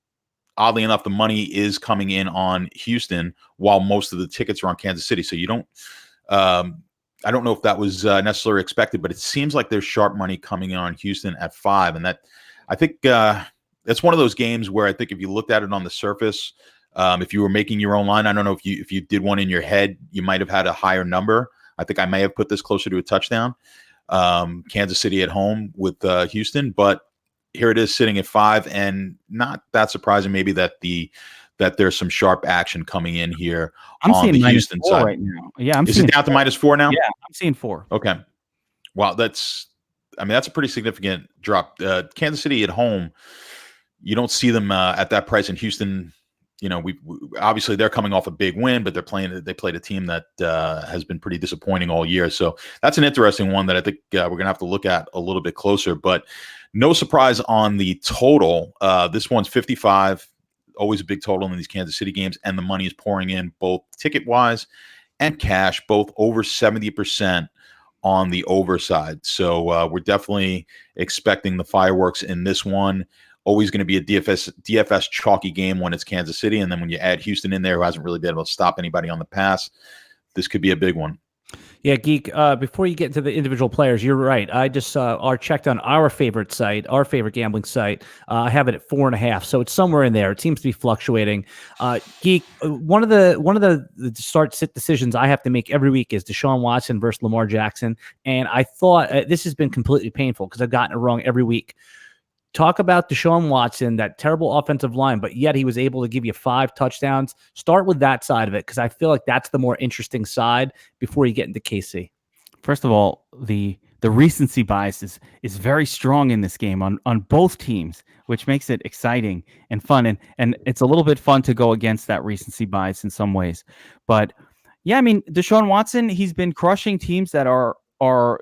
oddly enough, the money is coming in on Houston while most of the tickets are on Kansas City. So you don't, I don't know if that was necessarily expected, but it seems like there's sharp money coming in on Houston at 5. And that, I think that's one of those games where I think if you looked at it on the surface, if you were making your own line, I don't know if you did one in your head, you might have had a higher number. I think I may have put this closer to a touchdown. Kansas City at home with Houston, but here it is sitting at 5, and not that surprising maybe that there's some sharp action coming in here on the Houston side right now. Yeah, is it down to -4 now? Yeah, I'm seeing 4. Okay. Wow, that's a pretty significant drop. Kansas City at home, you don't see them at that price. In Houston, you know, we obviously they're coming off a big win, but they played a team that has been pretty disappointing all year. So that's an interesting one that I think we're gonna have to look at a little bit closer. But no surprise on the total. This one's 55. Always a big total in these Kansas City games, and the money is pouring in both ticket-wise and cash, both over 70% on the over side. So we're definitely expecting the fireworks in this one. Always going to be a DFS chalky game when it's Kansas City, and then when you add Houston in there, who hasn't really been able to stop anybody on the pass, this could be a big one. Yeah, Geek, before you get into the individual players, you're right. I just checked on our favorite site, our favorite gambling site. I have it at 4.5, so it's somewhere in there. It seems to be fluctuating. Geek, one of the start-sit decisions I have to make every week is Deshaun Watson versus Lamar Jackson, and I thought this has been completely painful because I've gotten it wrong every week. Talk about Deshaun Watson, that terrible offensive line, but yet he was able to give you 5 touchdowns. Start with that side of it, because I feel like that's the more interesting side before you get into KC. First of all, the recency bias is very strong in this game on both teams, which makes it exciting and fun. And it's a little bit fun to go against that recency bias in some ways. But yeah, I mean, Deshaun Watson, he's been crushing teams that are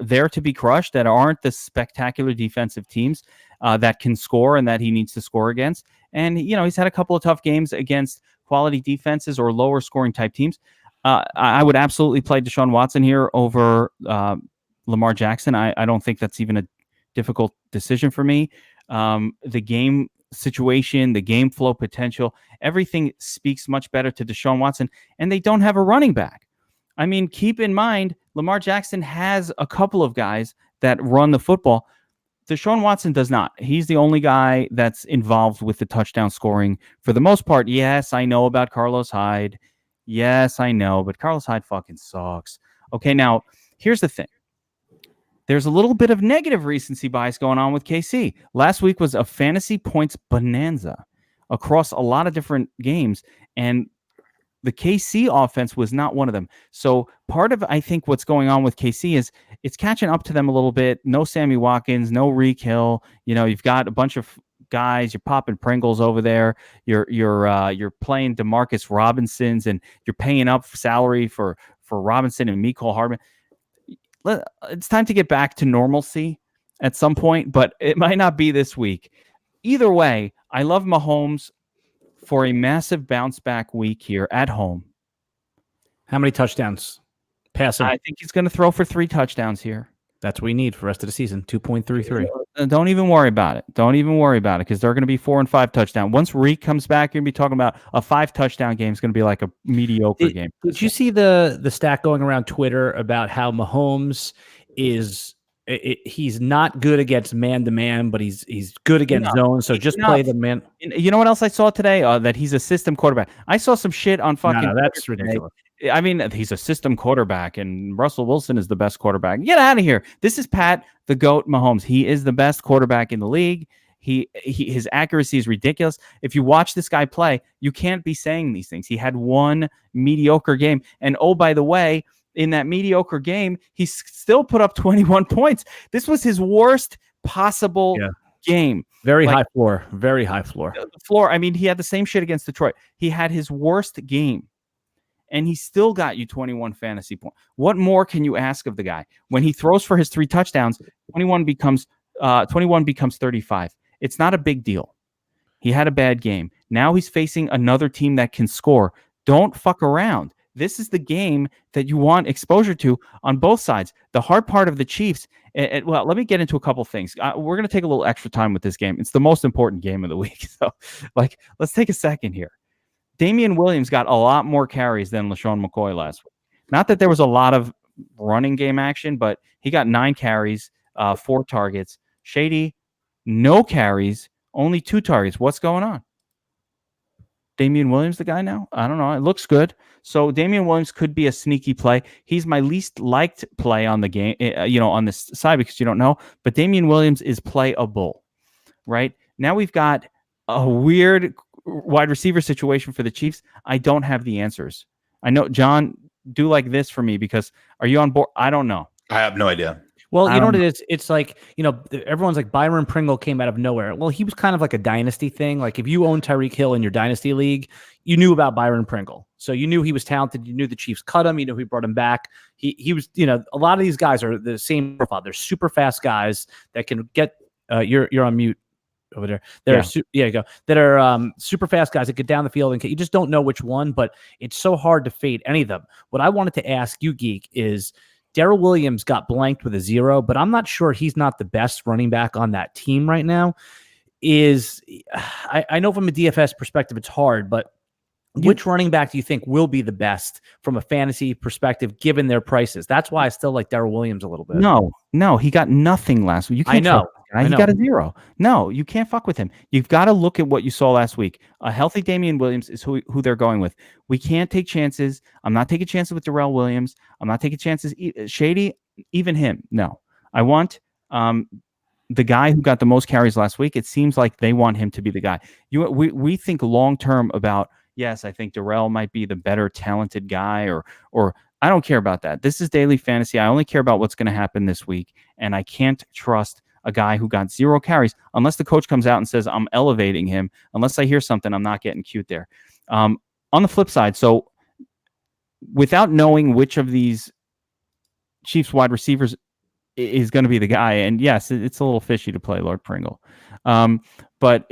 there to be crushed, that aren't the spectacular defensive teams that can score and that he needs to score against. And, you know, he's had a couple of tough games against quality defenses or lower scoring type teams. I would absolutely play Deshaun Watson here over Lamar Jackson. I don't think that's even a difficult decision for me. The game situation, the game flow potential, everything speaks much better to Deshaun Watson, and they don't have a running back. I mean, keep in mind, Lamar Jackson has a couple of guys that run the football. Deshaun Watson does not. He's the only guy that's involved with the touchdown scoring for the most part. Yes, I know about Carlos Hyde. Yes, I know, but Carlos Hyde fucking sucks. Okay, now, here's the thing. There's a little bit of negative recency bias going on with KC. Last week was a fantasy points bonanza across a lot of different games, and the KC offense was not one of them. So part of, I think, what's going on with KC is it's catching up to them a little bit. No Sammy Watkins, no Reek Hill. You've got a bunch of guys. You're popping Pringles over there. You're playing DeMarcus Robinsons, and you're paying up salary for Robinson and Mecole Hardman. It's time to get back to normalcy at some point, but it might not be this week. Either way, I love Mahomes for a massive bounce back week here at home. How many touchdowns? Passing. I think he's going to throw for 3 touchdowns here. That's what we need for the rest of the season. 2.33. Don't even worry about it. Because they're going to be 4 and 5 touchdowns. Once Reek comes back, you're going to be talking about a 5 touchdown game is going to be like a mediocre game. Did you see the stat going around Twitter about how Mahomes is? He's not good against man-to-man, but he's good against zone. So just play the man. You know what else I saw today? That he's a system quarterback. I saw some shit on fucking. No, that's ridiculous. I mean, he's a system quarterback, and Russell Wilson is the best quarterback. Get out of here. This is Pat the GOAT Mahomes. He is the best quarterback in the league. His accuracy is ridiculous. If you watch this guy play, you can't be saying these things. He had one mediocre game, and oh, by the way, in that mediocre game, he still put up 21 points. This was his worst possible game. Very high floor. Very high floor. The floor. I mean, he had the same shit against Detroit. He had his worst game, and he still got you 21 fantasy points. What more can you ask of the guy? When he throws for his 3 touchdowns, 21 becomes 35. It's not a big deal. He had a bad game. Now he's facing another team that can score. Don't fuck around. This is the game that you want exposure to on both sides. The hard part of the Chiefs, well, let me get into a couple things. We're going to take a little extra time with this game. It's the most important game of the week. So, let's take a second here. Damian Williams got a lot more carries than LaShawn McCoy last week. Not that there was a lot of running game action, but he got 9 carries, 4 targets. Shady, no carries, only 2 targets. What's going on? Damian Williams the guy now? I don't know. It looks good. So Damian Williams could be a sneaky play. He's my least liked play on the game, on this side because you don't know. But Damian Williams is playable, right? Now we've got a weird wide receiver situation for the Chiefs. I don't have the answers. I know, John, do like this for me because are you on board? I don't know. I have no idea. Well, you know what it is? It's like, everyone's like Byron Pringle came out of nowhere. Well, he was kind of like a dynasty thing. Like if you own Tyreek Hill in your dynasty league, you knew about Byron Pringle. So you knew he was talented. You knew the Chiefs cut him. You knew he brought him back. He was, a lot of these guys are the same profile. They're super fast guys that can get, you're on mute over there. You go. That are super fast guys that get down the field and you just don't know which one, but it's so hard to fade any of them. What I wanted to ask you, Geek, is Darrell Williams got blanked with a 0, but I'm not sure he's not the best running back on that team right now. I know from a DFS perspective, it's hard, but which running back do you think will be the best from a fantasy perspective, given their prices? That's why I still like Darrell Williams a little bit. No, he got nothing last week. You can't I know. He got a 0. No, you can't fuck with him. You've got to look at what you saw last week. A healthy Damian Williams is who they're going with. We can't take chances. I'm not taking chances with Darrell Williams. I'm not taking chances. Shady, even him. No. I want the guy who got the most carries last week. It seems like they want him to be the guy. We think long-term about, yes, I think Darrell might be the better talented guy or I don't care about that. This is daily fantasy. I only care about what's going to happen this week, and I can't trust a guy who got 0 carries unless the coach comes out and says I'm elevating him. Unless I hear something, I'm not getting cute there. On the flip side, so without knowing which of these Chiefs wide receivers is going to be the guy, and yes, it's a little fishy to play Lord Pringle, but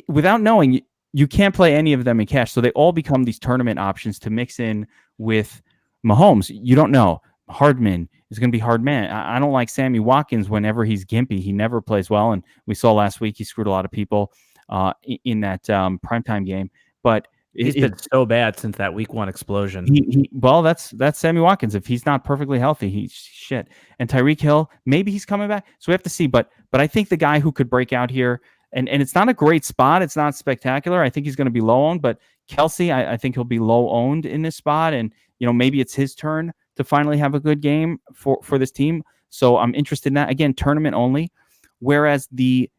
without knowing, you can't play any of them in cash. So they all become these tournament options to mix in with Mahomes. You don't know. Hardman is going to be hard man. I don't like Sammy Watkins whenever he's gimpy. He never plays well. And we saw last week he screwed a lot of people in that primetime game. But he's been so bad since that week 1 explosion. Well, that's Sammy Watkins. If he's not perfectly healthy, he's shit. And Tyreek Hill, maybe he's coming back. So we have to see. But I think the guy who could break out here, and it's not a great spot. It's not spectacular. I think he's going to be low owned. But Kelsey, I think he'll be low owned in this spot. And, maybe it's his turn to finally have a good game for this team. So I'm interested in that. Again, tournament only. Whereas the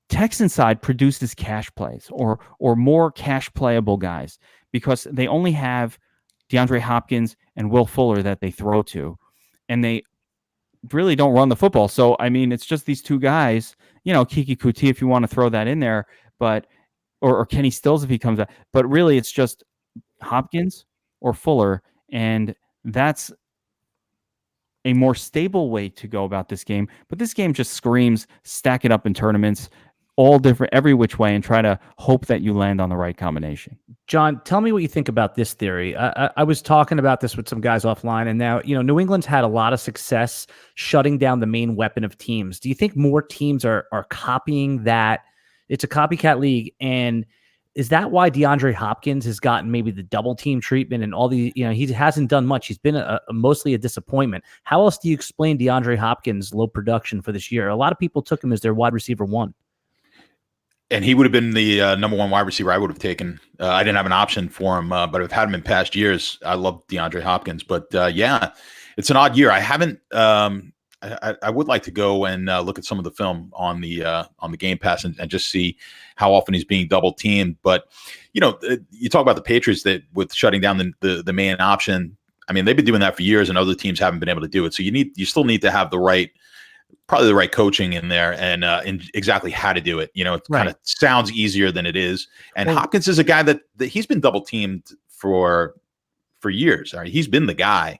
Texan side produces cash plays or more cash playable guys because they only have DeAndre Hopkins and Will Fuller that they throw to, and they really don't run the football. So, I mean, it's just these two guys, Kiki Kuti, if you want to throw that in there, but, or Kenny Stills if he comes out, but really it's just Hopkins or Fuller. And that's a more stable way to go about this game. But this game just screams, stack it up in tournaments, all different, every which way, and try to hope that you land on the right combination. John, tell me what you think about this theory. I was talking about this with some guys offline, and now, New England's had a lot of success shutting down the main weapon of teams. Do you think more teams are copying that? It's a copycat league, and is that why DeAndre Hopkins has gotten maybe the double team treatment and all the, he hasn't done much. He's been mostly a disappointment. How else do you explain DeAndre Hopkins' low production for this year? A lot of people took him as their wide receiver 1. And he would have been the number 1 wide receiver I would have taken. I didn't have an option for him, but I've had him in past years. I love DeAndre Hopkins, but yeah, it's an odd year. I haven't. I would like to go and look at some of the film on the Game Pass and just see how often he's being double teamed. But you talk about the Patriots that with shutting down the main option. I mean, they've been doing that for years, and other teams haven't been able to do it. So you still need to have probably the right coaching in there and exactly how to do it. It kind of sounds easier than it is. And Hopkins is a guy that he's been double teamed for years. All right. He's been the guy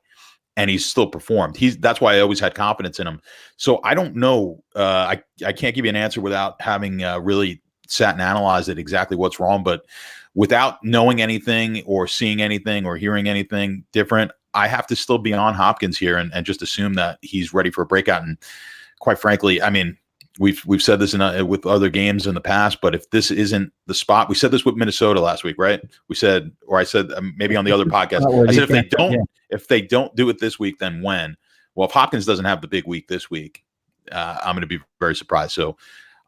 and he's still performed. That's why I always had confidence in him. So I don't know. I can't give you an answer without having really sat and analyzed it exactly what's wrong, but without knowing anything or seeing anything or hearing anything different, I have to still be on Hopkins here and just assume that he's ready for a breakout. And quite frankly, I mean, we've said this with other games in the past, but if this isn't the spot, we said this with Minnesota last week, right? I said maybe on the other podcast, I said if they don't do it this week, then when? Well, if Hopkins doesn't have the big week this week, I'm going to be very surprised. So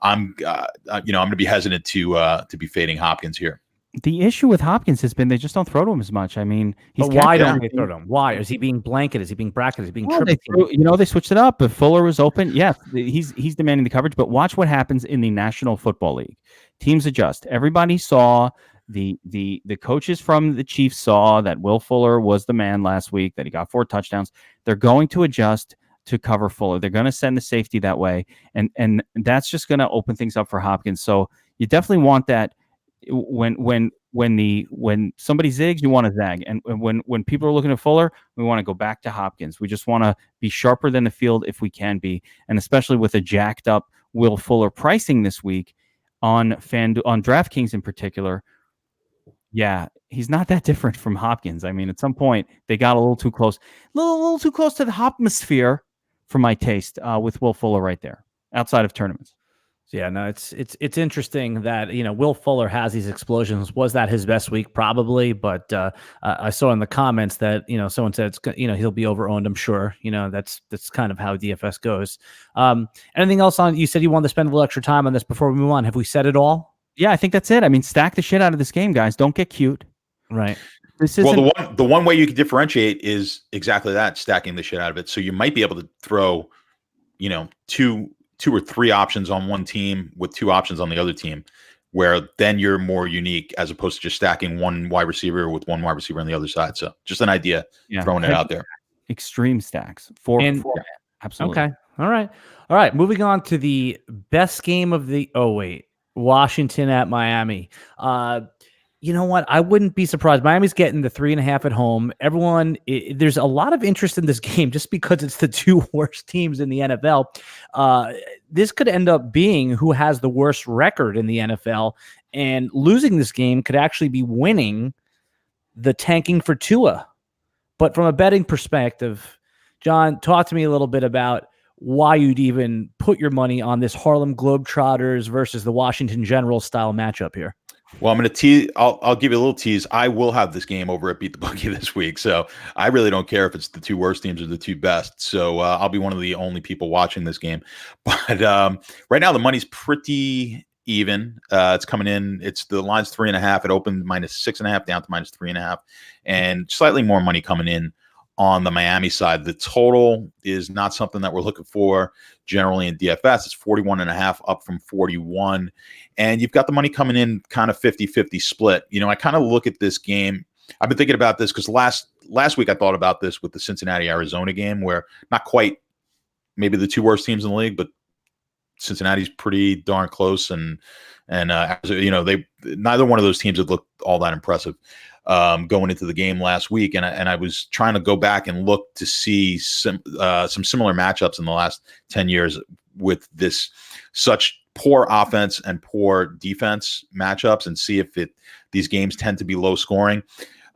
I'm going to be hesitant to be fading Hopkins here. The issue with Hopkins has been they just don't throw to him as much. I mean, why don't they throw to him? Why is he being blanketed? Is he being bracketed? Is he being triple? They switched it up. If Fuller was open, yes, he's demanding the coverage. But watch what happens in the National Football League. Teams adjust. Everybody saw the coaches from the Chiefs saw that Will Fuller was the man last week. That he got 4 touchdowns. They're going to adjust to cover Fuller. They're going to send the safety that way, and that's just going to open things up for Hopkins. So you definitely want that. When somebody zigs, you want to zag, and when people are looking at Fuller, we want to go back to Hopkins. We just want to be sharper than the field if we can be, and especially with a jacked up Will Fuller pricing this week on Draftkings in particular. Yeah, he's not that different from Hopkins. I mean, at some point they got a little too close, a little too close to the Hopmosphere for my taste with Will Fuller right there outside of tournaments. Yeah, no, it's interesting that Will Fuller has these explosions. Was that his best week? Probably, but I saw in the comments that someone said he'll be over-owned. I'm sure that's kind of how DFS goes. Anything else on? You said you wanted to spend a little extra time on this before we move on. Have we said it all? Yeah, I think that's it. I mean, stack the shit out of this game, guys. Don't get cute. Right. Well, the one way you can differentiate is exactly that, stacking the shit out of it. So you might be able to throw, two or three options on one team with 2 options on the other team, where then you're more unique as opposed to just stacking one wide receiver with one wide receiver on the other side. So just an idea, throwing it out there. Extreme stacks. Four. Absolutely. Okay. All right. Moving on to the best game of the, Washington at Miami. You know what? I wouldn't be surprised. Miami's getting the 3.5 at home. There's a lot of interest in this game just because it's the 2 worst teams in the NFL. This could end up being who has the worst record in the NFL, and losing this game could actually be winning the tanking for Tua. But from a betting perspective, John, talk to me a little bit about why you'd even put your money on this Harlem Globetrotters versus the Washington Generals style matchup here. Well, I'm going to tease. I'll give you a little tease. I will have this game over at Beat the Bookie this week, so I really don't care if it's the 2 worst teams or the 2 best. So I'll be one of the only people watching this game. But right now the money's pretty even. It's coming in. The line's 3.5. It opened -6.5 down to -3.5, and slightly more money coming in on the Miami side. The total is not something that we're looking for generally in DFS. It's 41.5 up from 41. And you've got the money coming in kind of 50-50 split. I kind of look at this game. I've been thinking about this because last week I thought about this with the Cincinnati-Arizona game, where not quite maybe the two worst teams in the league, but Cincinnati's pretty darn close, and they neither one of those teams had looked all that impressive going into the game last week, and I was trying to go back and look to see some similar matchups in the last 10 years with this such poor offense and poor defense matchups, and see if these games tend to be low scoring.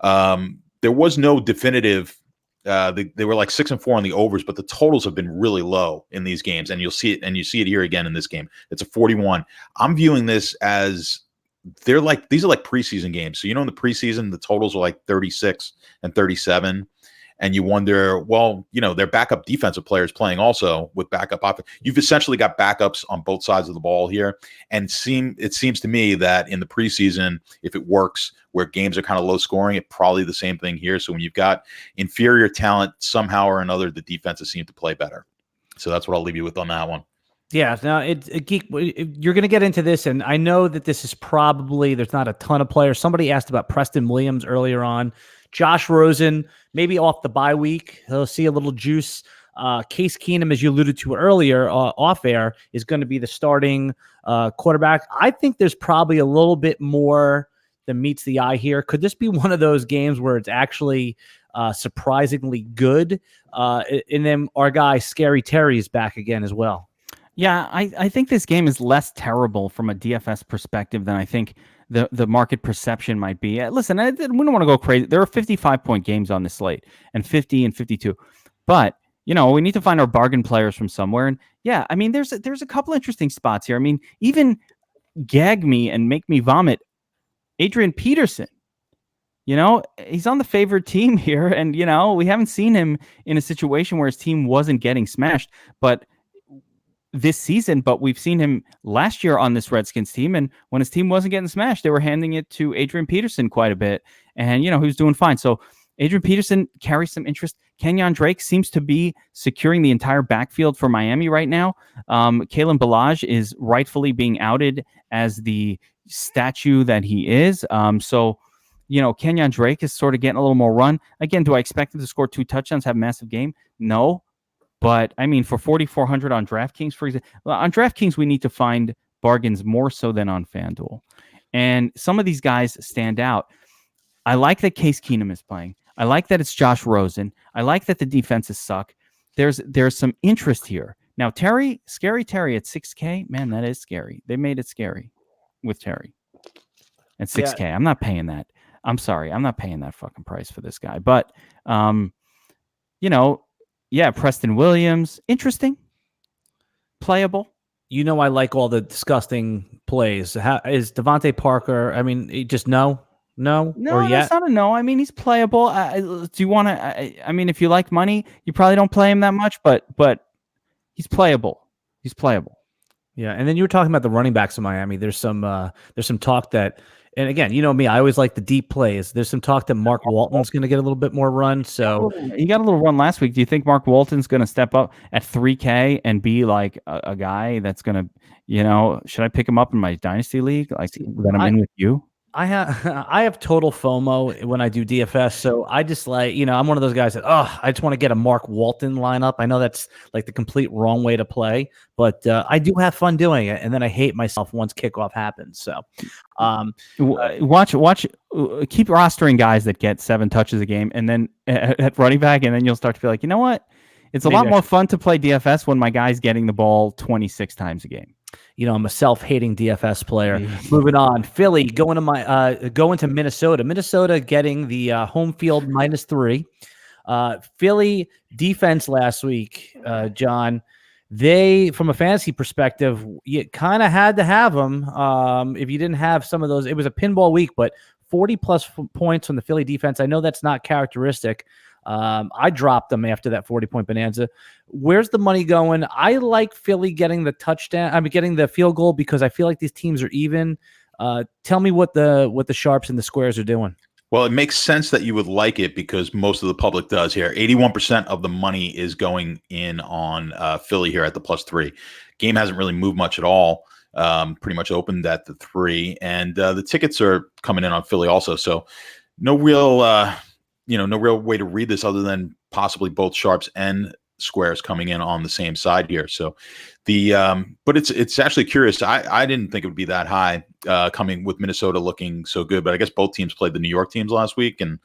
There was no definitive. They were like 6-4 on the overs, but the totals have been really low in these games, and you'll see it, and you see it here again in this game. It's a 41. I'm viewing this as these are like preseason games. So in the preseason, the totals are like 36 and 37, and you wonder, well, their backup defensive players playing also with backup offense. You've essentially got backups on both sides of the ball here, and it seems to me that in the preseason, if it works, where games are kind of low scoring, it's probably the same thing here. So when you've got inferior talent, somehow or another, the defenses seem to play better. So that's what I'll leave you with on that one. Yeah, now Geek, you're going to get into this, and I know that this is probably, there's not a ton of players. Somebody asked about Preston Williams earlier on. Josh Rosen, maybe off the bye week, he'll see a little juice. Case Keenum, as you alluded to earlier, off air, is going to be the starting quarterback. I think there's probably a little bit more than meets the eye here. Could this be one of those games where it's actually surprisingly good? And then our guy, Scary Terry, is back again as well. Yeah, I think this game is less terrible from a DFS perspective than I think the market perception might be. Listen, we don't want to go crazy. There are 55-point games on this slate, and 50 and 52. But, we need to find our bargain players from somewhere. And yeah, I mean, there's a couple interesting spots here. I mean, even gag me and make me vomit, Adrian Peterson. He's on the favored team here, and, we haven't seen him in a situation where his team wasn't getting smashed, but this season, but we've seen him last year on this Redskins team, and when his team wasn't getting smashed, they were handing it to Adrian Peterson quite a bit, and, he was doing fine. So Adrian Peterson carries some interest. Kenyon Drake seems to be securing the entire backfield for Miami right now. Kalen Ballage is rightfully being outed as the statue that he is. So Kenyon Drake is sort of getting a little more run. Again, do I expect him to score 2 touchdowns, have a massive game? No. But, I mean, for 4,400 on DraftKings, for example, on DraftKings, we need to find bargains more so than on Fanduel. And some of these guys stand out. I like that Case Keenum is playing. I like that it's Josh Rosen. I like that the defenses suck. There's some interest here. Now, Scary Terry at 6K, man, that is scary. They made it scary with Terry at 6K. Yeah. I'm not paying that. I'm sorry. I'm not paying that fucking price for this guy. But, yeah, Preston Williams, interesting, playable. I like all the disgusting plays. How is Devontae Parker? I mean, just no, or that's not a no. I mean, he's playable. Do you want to? I mean, if you like money, you probably don't play him that much, but he's playable. He's playable. Yeah, and then you were talking about the running backs in Miami. There's some talk that. And again, me, I always like the deep plays. There's some talk that Mark Walton's going to get a little bit more run. So he got a little run last week. Do you think Mark Walton's going to step up at 3K and be like a guy that's going to, should I pick him up in my dynasty league? Like that I'm in with you? I have total FOMO when I do DFS, so I just I'm one of those guys that I just want to get a Mark Walton lineup. I know that's like the complete wrong way to play, but I do have fun doing it, and then I hate myself once kickoff happens. So watch, keep rostering guys that get 7 touches a game, and then at running back, and then you'll start to feel like, you know what? It's a lot more fun to play DFS when my guy's getting the ball 26 times a game. I'm a self-hating DFS player. Moving on, Philly going to Minnesota. Minnesota getting the home field -3. Philly defense last week, John. They, from a fantasy perspective, you kind of had to have them. If you didn't have some of those, it was a pinball week, but 40+ points from the Philly defense. I know that's not characteristic. I dropped them after that 40-point bonanza. Where's the money going? I like Philly getting the touchdown. I mean, getting the field goal because I feel like these teams are even. Tell me what the sharps and the squares are doing. Well, it makes sense that you would like it because most of the public does here. 81% of the money is going in on Philly here at the +3. Game hasn't really moved much at all. Pretty much opened at the 3, and the tickets are coming in on Philly also. So no real, no real way to read this other than possibly both sharps and squares coming in on the same side here. So but it's actually curious. I didn't think it would be that high coming with Minnesota looking so good, but I guess both teams played the New York teams last week, and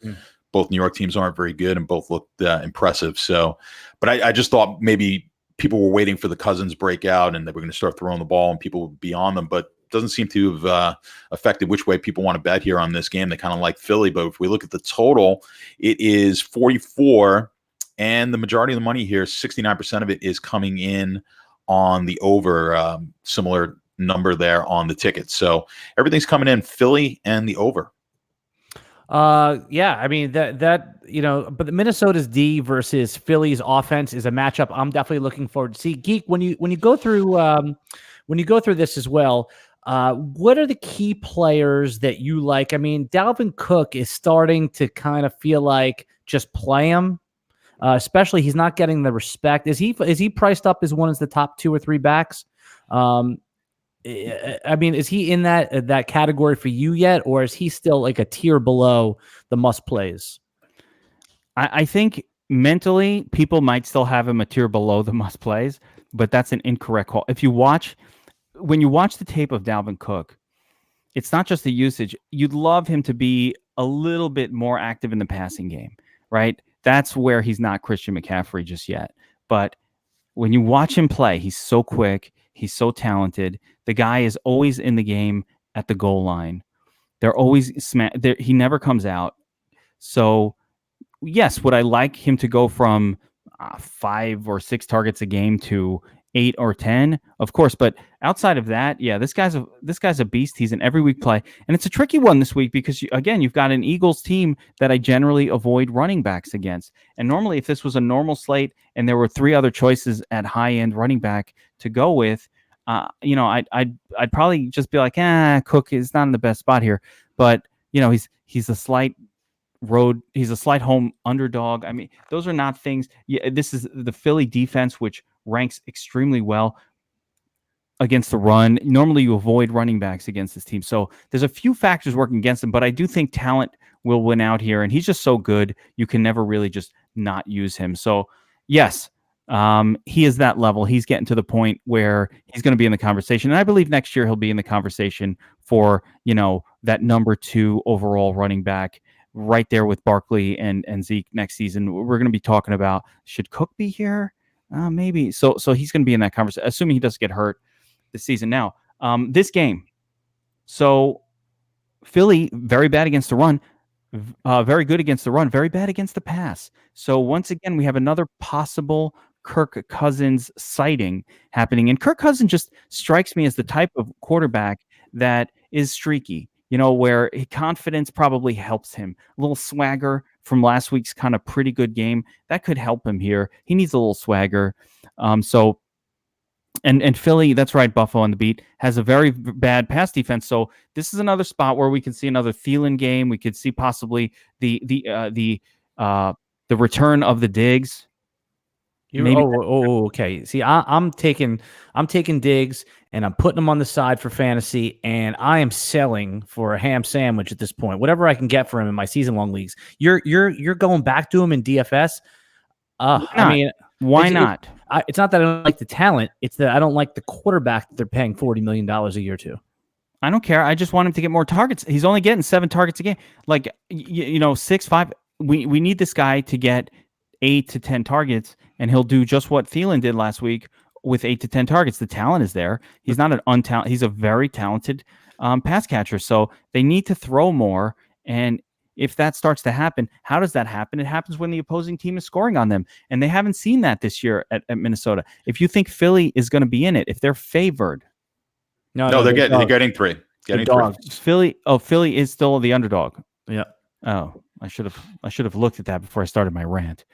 both New York teams aren't very good and both looked impressive. So, but I just thought maybe people were waiting for the Cousins breakout and they were going to start throwing the ball and people would be on them, but doesn't seem to have affected which way people want to bet here on this game. They kind of like Philly, but if we look at the total, it is 44, and the majority of the money here, 69% of it is coming in on the over, similar number there on the tickets. So everything's coming in Philly and the over. Yeah, I mean that but the Minnesota's D versus Philly's offense is a matchup I'm definitely looking forward to see. Geek, when you go through this as well, what are the key players that you like? I mean, Dalvin Cook is starting to kind of feel like just play him. Especially he's not getting the respect. Is he priced up as one of the top 2 or 3 backs? I mean, is he in that category for you yet, or is he still like a tier below the must plays? I think mentally people might still have him a tier below the must plays, but that's an incorrect call. When you watch the tape of Dalvin Cook, it's not just the usage. You'd love him to be a little bit more active in the passing game, right? That's where he's not Christian McCaffrey just yet. But when you watch him play, he's so quick. He's so talented. The guy is always in the game at the goal line. They're always he never comes out. So, yes, would I like him to go from 5 or 6 targets a game to 8 or 10? Of course, but outside of that, yeah, this guy's a beast. He's an every week play, and it's a tricky one this week because you've got an Eagles team that I generally avoid running backs against. And normally, if this was a normal slate and there were 3 other choices at high end running back to go with, I'd probably just be like, Cook is not in the best spot here. But he's a slight home underdog. I mean, those are not things. Yeah, this is the Philly defense, which ranks extremely well against the run. Normally you avoid running backs against this team. So there's a few factors working against him, but I do think talent will win out here. And he's just so good. You can never really just not use him. So yes, he is that level. He's getting to the point where he's going to be in the conversation. And I believe next year he'll be in the conversation for, that number 2 overall running back right there with Barkley and Zeke next season. We're going to be talking about, should Cook be here? Maybe. So he's going to be in that conversation, assuming he doesn't get hurt this season. Now, this game. So Philly, very bad against the run, very good against the run, very bad against the pass. So once again, we have another possible Kirk Cousins sighting happening. And Kirk Cousins just strikes me as the type of quarterback that is streaky, where confidence probably helps him. A little swagger from last week's kind of pretty good game. That could help him here. He needs a little swagger. And Philly, that's right, Buffalo on the beat, has a very bad pass defense. So this is another spot where we can see another Thielen game. We could see possibly the return of the Diggs. Okay. See, I'm taking Diggs and I'm putting them on the side for fantasy, and I am selling for a ham sandwich at this point. Whatever I can get for him in my season long leagues. You're going back to him in DFS. I mean, why not? It's not that I don't like the talent; it's that I don't like the quarterback that they're paying $40 million a year to. I don't care. I just want him to get more targets. He's only getting 7 targets a game. Like 6, 5. We need this guy to get 8 to 10 targets, and he'll do just what Thielen did last week with 8 to 10 targets. The talent is there. He's not an untalented. He's a very talented pass catcher. So they need to throw more. And if that starts to happen, how does that happen? It happens when the opposing team is scoring on them. And they haven't seen that this year at Minnesota. If you think Philly is going to be in it, if they're favored. No, they're getting 3. Getting 3. Philly is still the underdog. Yeah. Oh, I should have looked at that before I started my rant.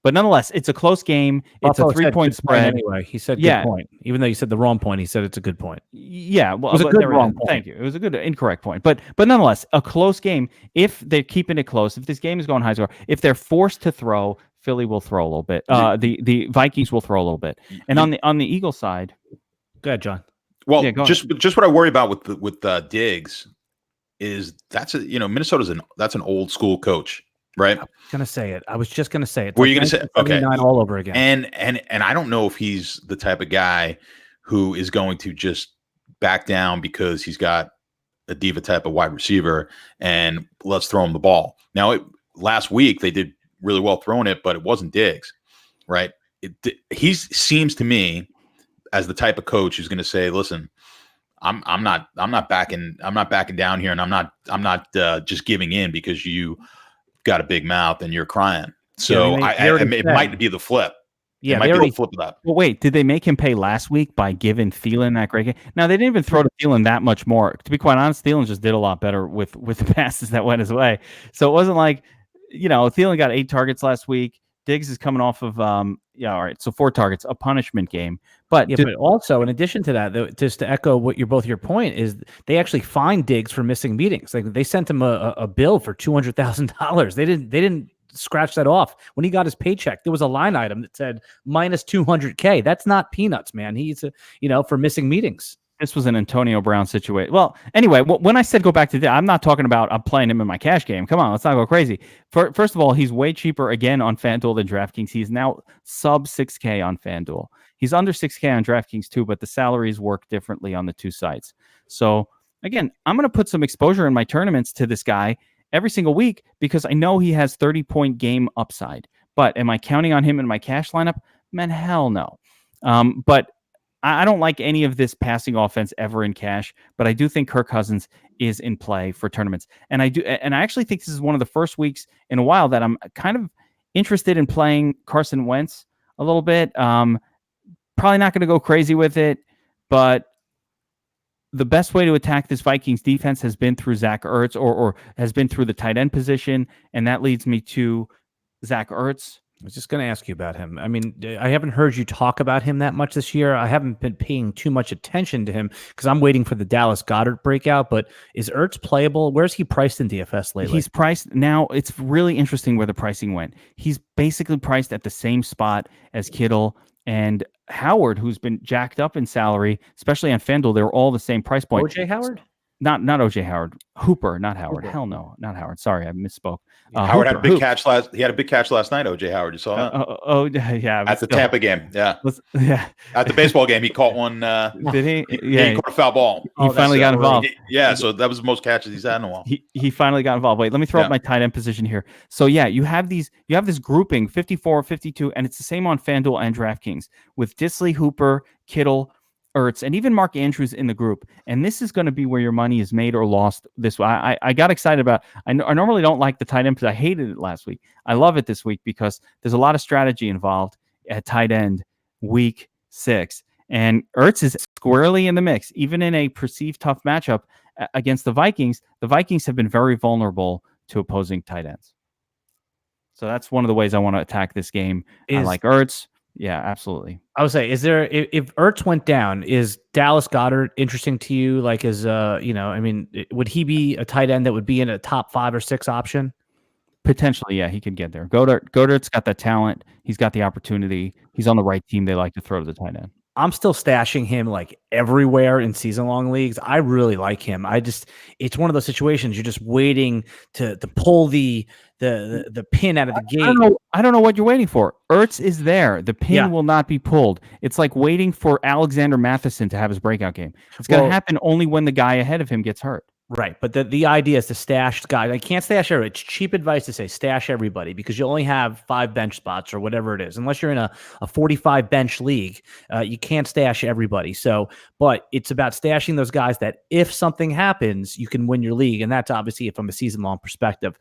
But nonetheless, it's a close game. It's Buffalo a 3-point spread. Anyway, he said Yeah. good point. Even though you said the wrong point, he said it's a good point. Yeah, well, It was a but good there we wrong go. point. Thank you. It was a good incorrect point. But nonetheless, a close game. If they're keeping it close, if this game is going high score, if they're forced to throw, Philly will throw a little bit. The Vikings will throw a little bit. And on the Eagles side, go ahead, John. Well, Yeah, go just what I worry about with Diggs is Minnesota's that's an old school coach, right? I was just gonna say it. Were you gonna say okay? All over again. And I don't know if he's the type of guy who is going to just back down because he's got a diva type of wide receiver and let's throw him the ball. Now, last week they did really well throwing it, but it wasn't Diggs, right? He seems to me as the type of coach who's going to say, "Listen, I'm not backing down here, and I'm not just giving in because you got a big mouth and you're crying." So it might be the flip. Yeah, it might be the flip of that. Well, wait, did they make him pay last week by giving Thielen that great game? Now, they didn't even throw to Thielen that much more. To be quite honest, Thielen just did a lot better with the passes that went his way. So it wasn't like, Thielen got 8 targets last week. Diggs is coming off of, all right, so 4 targets, a punishment game. But but also, in addition to that, just to echo both your point, is they actually fined Diggs for missing meetings. Like they sent him a bill for $200,000. They didn't scratch that off. When he got his paycheck, there was a line item that said minus $200K. That's not peanuts, man. He's for missing meetings. This was an Antonio Brown situation. Well, anyway, when I said go back to that, I'm not talking about I'm playing him in my cash game. Come on, let's not go crazy. First of all, he's way cheaper again on Fanduel than DraftKings. He's now sub 6K on Fanduel. He's under 6K on DraftKings too, but the salaries work differently on the two sites. So again, I'm going to put some exposure in my tournaments to this guy every single week because I know he has 30-point game upside. But am I counting on him in my cash lineup? Man, hell no. But I don't like any of this passing offense ever in cash, but I do think Kirk Cousins is in play for tournaments. And I actually think this is one of the first weeks in a while that I'm kind of interested in playing Carson Wentz a little bit. Probably not going to go crazy with it, but the best way to attack this Vikings defense has been through Zach Ertz or has been through the tight end position. And that leads me to Zach Ertz. I was just going to ask you about him. I mean, I haven't heard you talk about him that much this year. I haven't been paying too much attention to him because I'm waiting for the Dallas Goedert breakout. But is Ertz playable? Where's he priced in DFS lately? He's priced now. It's really interesting where the pricing went. He's basically priced at the same spot as Kittle and Howard, who's been jacked up in salary, especially on Fanduel. They're all the same price point. OJ Howard? Not OJ Howard. Hooper, not Howard. Hell no, not Howard. Sorry, I misspoke. Howard had a big catch last. He had a big catch last night. OJ Howard, you saw that? Yeah. At the Tampa game, yeah. Yeah. At the baseball game, he caught one. Did he? Yeah, he caught a foul ball. He finally got involved. Yeah, so that was the most catches he's had in a while. He finally got involved. Wait, let me throw up my tight end position here. So yeah, you have this grouping 54, 52, and it's the same on FanDuel and DraftKings with Disley, Hooper, Kittle, Ertz, and even Mark Andrews in the group. And this is going to be where your money is made or lost this way. I got excited about I normally don't like the tight end because I hated it last week. I love it this week because there's a lot of strategy involved at tight end week 6. And Ertz is squarely in the mix, even in a perceived tough matchup against the Vikings. The Vikings have been very vulnerable to opposing tight ends. So that's one of the ways I want to attack this game. I like Ertz. Yeah, absolutely. I would say, if Ertz went down, is Dallas Goedert interesting to you? Like, would he be a tight end that would be in a top 5 or 6 option? Potentially, yeah, he could get there. Goedert's got the talent. He's got the opportunity. He's on the right team. They like to throw to the tight end. I'm still stashing him like everywhere in season-long leagues. I really like him. It's one of those situations you're just waiting to pull the pin out of the gate. I don't know what you're waiting for. Ertz is there. The pin will not be pulled. It's like waiting for Alexander Matheson to have his breakout game. It's going to happen only when the guy ahead of him gets hurt. Right, but the idea is to stash guys. I can't stash everybody. It's cheap advice to say stash everybody because you only have 5 bench spots or whatever it is. Unless you're in a 45 bench league, you can't stash everybody. But it's about stashing those guys that if something happens, you can win your league, and that's obviously from a season-long perspective.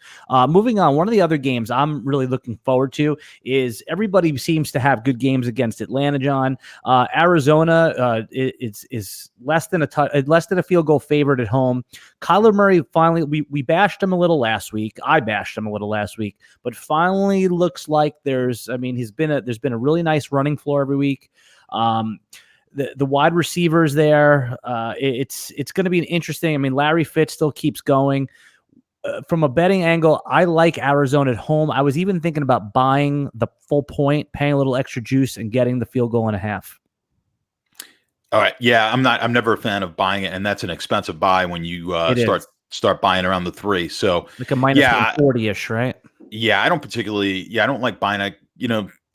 Moving on, one of the other games I'm really looking forward to is everybody seems to have good games against Atlanta. John, Arizona is less than a field goal favorite at home. Kyler Murray finally, we bashed him a little last week. I bashed him a little last week, but finally looks like there's been a really nice running floor every week. The wide receivers there, it's going to be an interesting. I mean, Larry Fitz still keeps going. From a betting angle, I like Arizona at home. I was even thinking about buying the full point, paying a little extra juice, and getting the field goal and a half. All right. Yeah, I'm never a fan of buying it, and that's an expensive buy when you start buying around the 3. So like a minus 140-ish, right? Yeah, I don't like buying it.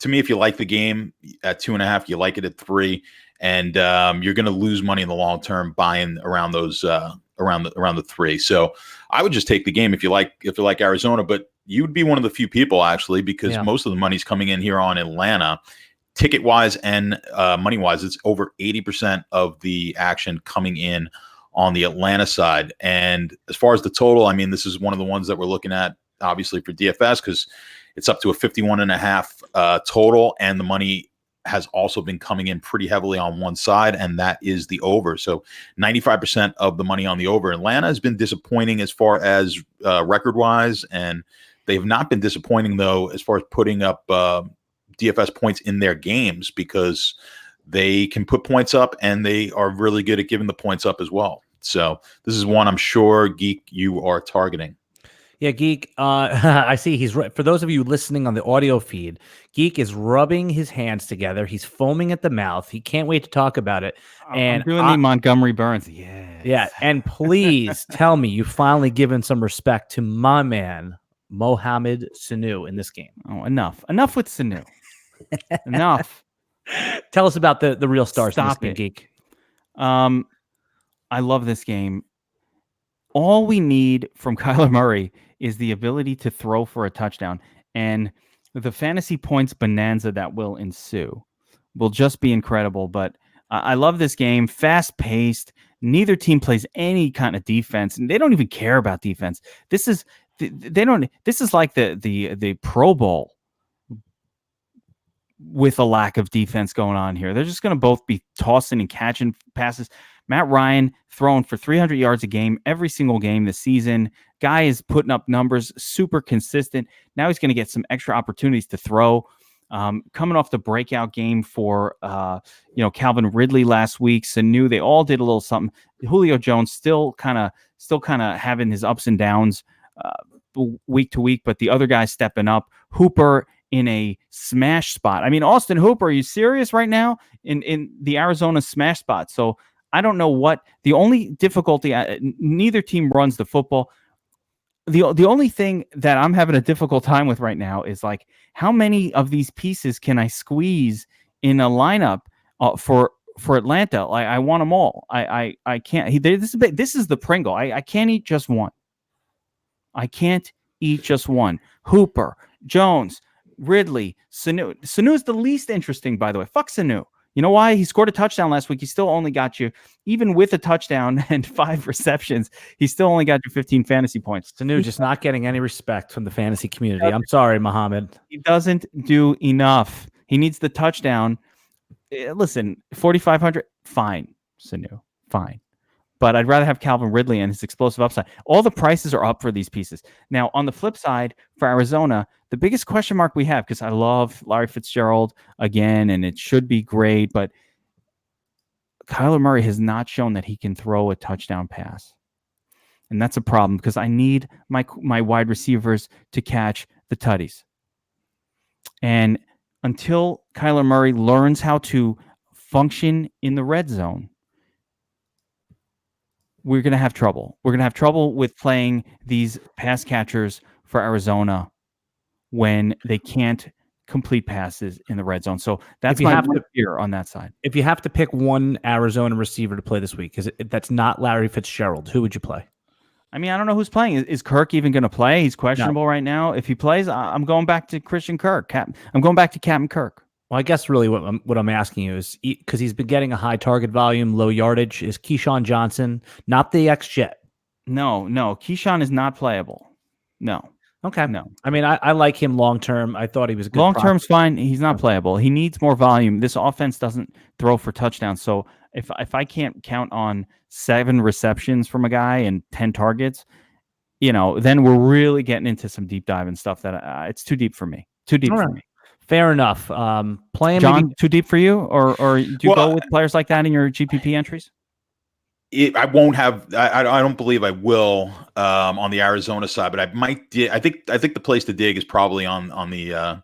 To me, if you like the game at 2.5, you like it at 3, and you're going to lose money in the long term buying around those around the 3. So I would just take the game if you like Arizona, but you would be one of the few people actually, because most of the money's coming in here on Atlanta. Ticket wise and money wise, it's over 80% of the action coming in on the Atlanta side. And as far as the total, I mean, this is one of the ones that we're looking at obviously for DFS because it's up to a 51.5 total, and the money has also been coming in pretty heavily on one side, and that is the over. So 95% of the money on the over. Atlanta has been disappointing as far as record-wise, and they have not been disappointing, though, as far as putting up DFS points in their games, because they can put points up, and they are really good at giving the points up as well. So this is one I'm sure, Geek, you are targeting. Yeah, Geek, I see he's for those of you listening on the audio feed, Geek is rubbing his hands together. He's foaming at the mouth. He can't wait to talk about it. And I'm doing the Montgomery Burns. Yeah. And please tell me you finally given some respect to my man, Mohamed Sanu, in this game. Oh, enough with Sanu. Enough. Tell us about the real stars in this game, Geek. I love this game. All we need from Kyler Murray is the ability to throw for a touchdown, and the fantasy points bonanza that will ensue will just be incredible. But I love this game, fast-paced. Neither team plays any kind of defense, and they don't even care about defense. This is like the Pro Bowl with a lack of defense going on here. They're just going to both be tossing and catching passes. Matt Ryan throwing for 300 yards a game every single game this season. Guy is putting up numbers, super consistent. Now he's going to get some extra opportunities to throw. Coming off the breakout game for Calvin Ridley last week, Sanu, they all did a little something. Julio Jones still kind of having his ups and downs week to week, but the other guys stepping up. Hooper in a smash spot. I mean, Austin Hooper, are you serious right now in the Arizona smash spot? So I don't know what the only difficulty. Neither team runs the football. The only thing that I'm having a difficult time with right now is like, how many of these pieces can I squeeze in a lineup for Atlanta? Like, I want them all. I can't. This is the Pringle. I can't eat just one. I can't eat just one. Hooper, Jones, Ridley, Sanu. Sanu is the least interesting, by the way. Fuck Sanu. You know why? He scored a touchdown last week. He still only got you, even with a touchdown and 5 receptions, he still only got you 15 fantasy points. Sanu just not getting any respect from the fantasy community. I'm sorry, Mohammed. He doesn't do enough. He needs the touchdown. Listen, 4,500, fine, Sanu, fine. But I'd rather have Calvin Ridley and his explosive upside. All the prices are up for these pieces. Now, on the flip side, for Arizona, the biggest question mark we have, because I love Larry Fitzgerald again, and it should be great, but Kyler Murray has not shown that he can throw a touchdown pass. And that's a problem, because I need my wide receivers to catch the tutties. And until Kyler Murray learns how to function in the red zone, we're going to have trouble. We're going to have trouble with playing these pass catchers for Arizona when they can't complete passes in the red zone. So that's my fear on that side. If you have to pick one Arizona receiver to play this week, that's not Larry Fitzgerald, who would you play? I mean, I don't know who's playing. Is Kirk even going to play? He's questionable right now. If he plays, I'm going back to Christian Kirk. I'm going back to Captain Kirk. Well, I guess really what I'm asking you is, because he's been getting a high target volume, low yardage, is Keyshawn Johnson, not the ex-Jet? No. Keyshawn is not playable. No. Okay. No. I mean, I like him long-term. I thought he was a good. Long-term's fine. He's not playable. He needs more volume. This offense doesn't throw for touchdowns. So if I can't count on 7 receptions from a guy and 10 targets, then we're really getting into some deep dive and stuff that it's too deep for me. Too deep for me. Fair enough. Playing John, too deep for you, or do you go with players like that in your GPP entries? I won't have. I don't believe I will on the Arizona side, but I might. I think the place to dig is probably on the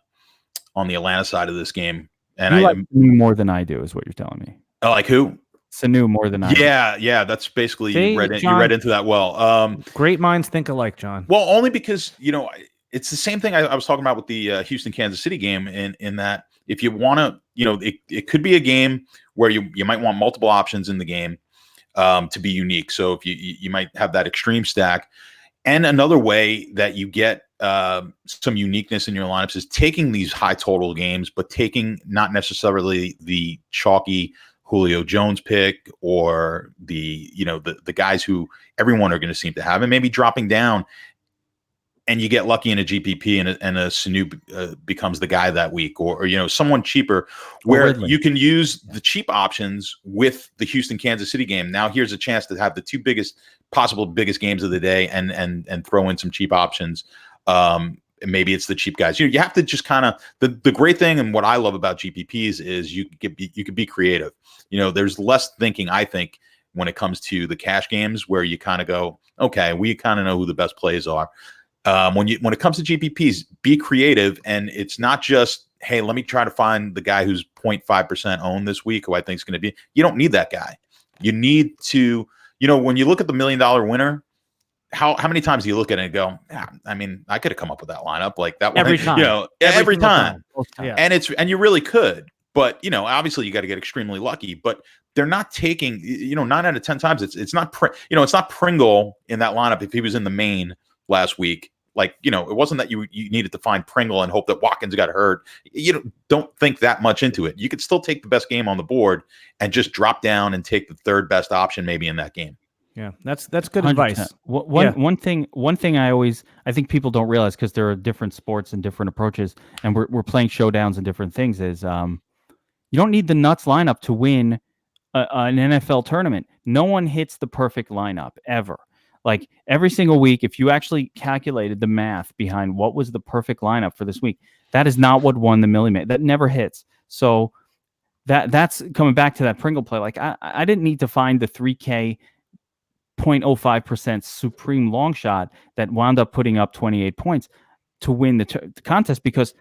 Atlanta side of this game. And you like Sanu more than I do, is what you're telling me. Like who? Sanu more than I do. Yeah. That's basically you read into that well. Great minds think alike, John. Well, only because it's the same thing I was talking about with the Houston Kansas City game. In that, if you want to, it could be a game where you might want multiple options in the game. To be unique. So if you might have that extreme stack. And another way that you get some uniqueness in your lineups is taking these high total games, but taking not necessarily the chalky Julio Jones pick or the guys who everyone are going to seem to have, and maybe dropping down and you get lucky in a GPP and a Sanu becomes the guy that week, or someone cheaper where you can use the cheap options with the Houston Kansas City game. Now here's a chance to have the 2 biggest games of the day and throw in some cheap options. And maybe it's the cheap guys. You have to just kind of the great thing, and what I love about GPPs is you could be creative. There's less thinking, I think, when it comes to the cash games where you kind of go, okay, we kind of know who the best plays are. When it comes to GPPs, be creative, and it's not just, hey, let me try to find the guy who's 0.5% owned this week who I think is going to be. You don't need that guy. You need to, when you look at the $1 million winner, how many times do you look at it and go, I could have come up with that lineup like that every time, every time. Yeah. And you really could, but obviously you got to get extremely lucky. But they're not taking, 9 out of 10 times it's not it's not Pringle in that lineup if he was in the main last week. Like, it wasn't that you needed to find Pringle and hope that Watkins got hurt. You don't think that much into it. You could still take the best game on the board and just drop down and take the 3rd best option maybe in that game. Yeah, that's good advice. One thing I think people don't realize, because there are different sports and different approaches, and we're playing showdowns and different things, is you don't need the nuts lineup to win an NFL tournament. No one hits the perfect lineup ever. Like every single week, if you actually calculated the math behind what was the perfect lineup for this week, that is not what won the million. That never hits. So that's coming back to that Pringle play. Like I didn't need to find the 3K 0.05% supreme long shot that wound up putting up 28 points to win the contest, because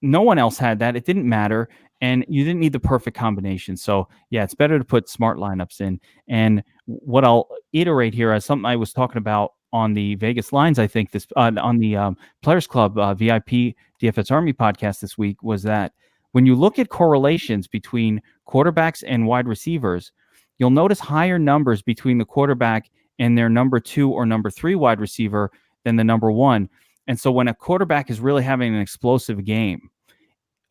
no one else had that. It didn't matter. And you didn't need the perfect combination. So, yeah, it's better to put smart lineups in. And what I'll iterate here as something I was talking about on the Vegas lines, I think this on the Players Club VIP DFS Army podcast this week, was that when you look at correlations between quarterbacks and wide receivers, you'll notice higher numbers between the quarterback and their number 2 or number 3 wide receiver than the number 1. And so when a quarterback is really having an explosive game,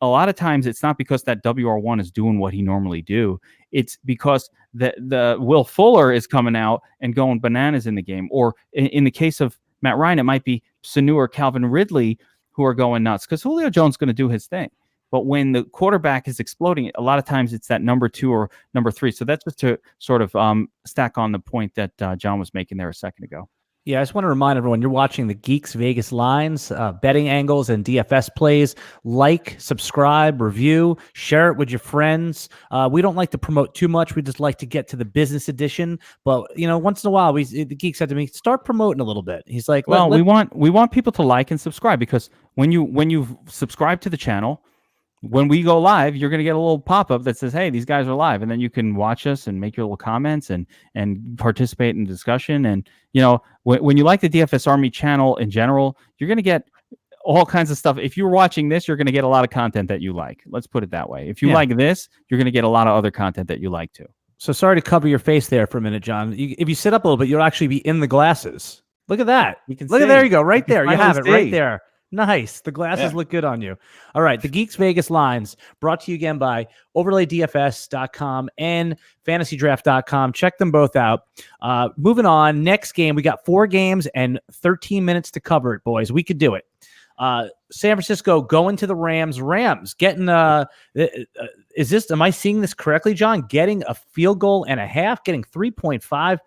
a lot of times it's not because that WR1 is doing what he normally do. It's because the Will Fuller is coming out and going bananas in the game. Or in the case of Matt Ryan, it might be Sanu or Calvin Ridley who are going nuts, because Julio Jones is going to do his thing. But when the quarterback is exploding, a lot of times it's that number 2 or number 3. So that's just to sort of stack on the point that John was making there a second ago. Yeah, I just want to remind everyone, you're watching the Geeks Vegas lines, betting angles, and DFS plays. Like, subscribe, review, share it with your friends. We don't like to promote too much. We just like to get to the business edition. But once in a while, the Geek said to me, "Start promoting a little bit." He's like, "Well, we want people to like and subscribe, because when you subscribe to the channel, when we go live, you're going to get a little pop-up that says, hey, these guys are live. And then you can watch us and make your little comments and participate in the discussion. And, when you like the DFS Army channel in general, you're going to get all kinds of stuff. If you're watching this, you're going to get a lot of content that you like. Let's put it that way. If you like this, you're going to get a lot of other content that you like too. So sorry to cover your face there for a minute, John. If you sit up a little bit, you'll actually be in the glasses. Look at that. There you go. Right there. You have it right there. Nice. The glasses look good on you. All right. The Geeks Vegas lines brought to you again by overlaydfs.com and fantasydraft.com. Check them both out. Moving on. Next game, we got 4 games and 13 minutes to cover it, boys. We could do it. San Francisco going to the Rams. Rams getting am I seeing this correctly, John? Getting a field goal and a half, getting 3.5.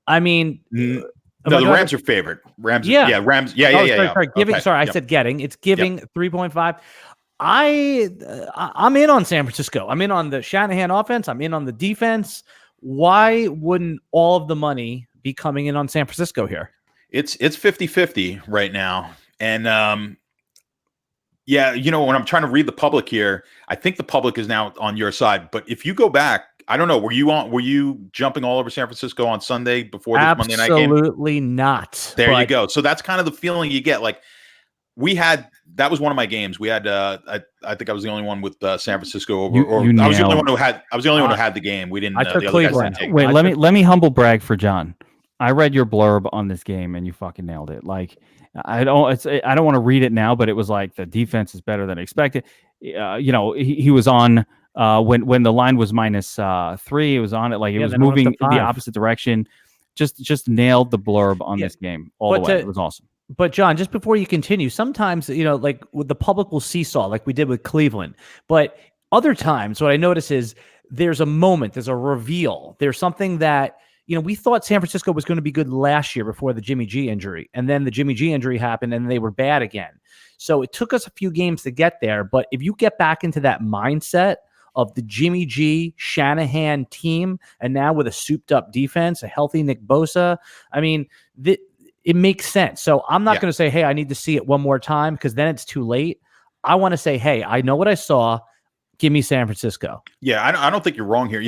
I mean, no, the Rams are favored. Rams, Rams, Sorry, I said getting. It's giving 3.5. I'm in on San Francisco. I'm in on the Shanahan offense. I'm in on the defense. Why wouldn't all of the money be coming in on San Francisco here? It's 50-50 right now. And when I'm trying to read the public here, I think the public is now on your side. But if you go back, I don't know, were you jumping all over San Francisco on Sunday before this Monday night game? Absolutely not. There you go. So that's kind of the feeling you get. Like that was one of my games. We had I think I was the only one with San Francisco over. I was the only one who had the game. We didn't. I took Cleveland. Wait, let me humble brag for John. I read your blurb on this game and you fucking nailed it. Like I don't want to read it now, but it was like the defense is better than expected. He was on when the line was -3. It was on it like it was moving in the opposite direction. Just nailed the blurb on this game all the way. It was awesome. But John, just before you continue, sometimes, like the public will seesaw like we did with Cleveland. But other times what I notice is there's a moment, there's a reveal. There's something that, we thought San Francisco was going to be good last year before the Jimmy G injury. And then the Jimmy G injury happened and they were bad again. So it took us a few games to get there. But if you get back into that mindset of the Jimmy G Shanahan team, and now with a souped up defense, a healthy Nick Bosa, I mean, it makes sense. So I'm not going to say, hey, I need to see it one more time because then it's too late. I want to say, hey, I know what I saw. Give me San Francisco. Yeah, I don't think you're wrong here.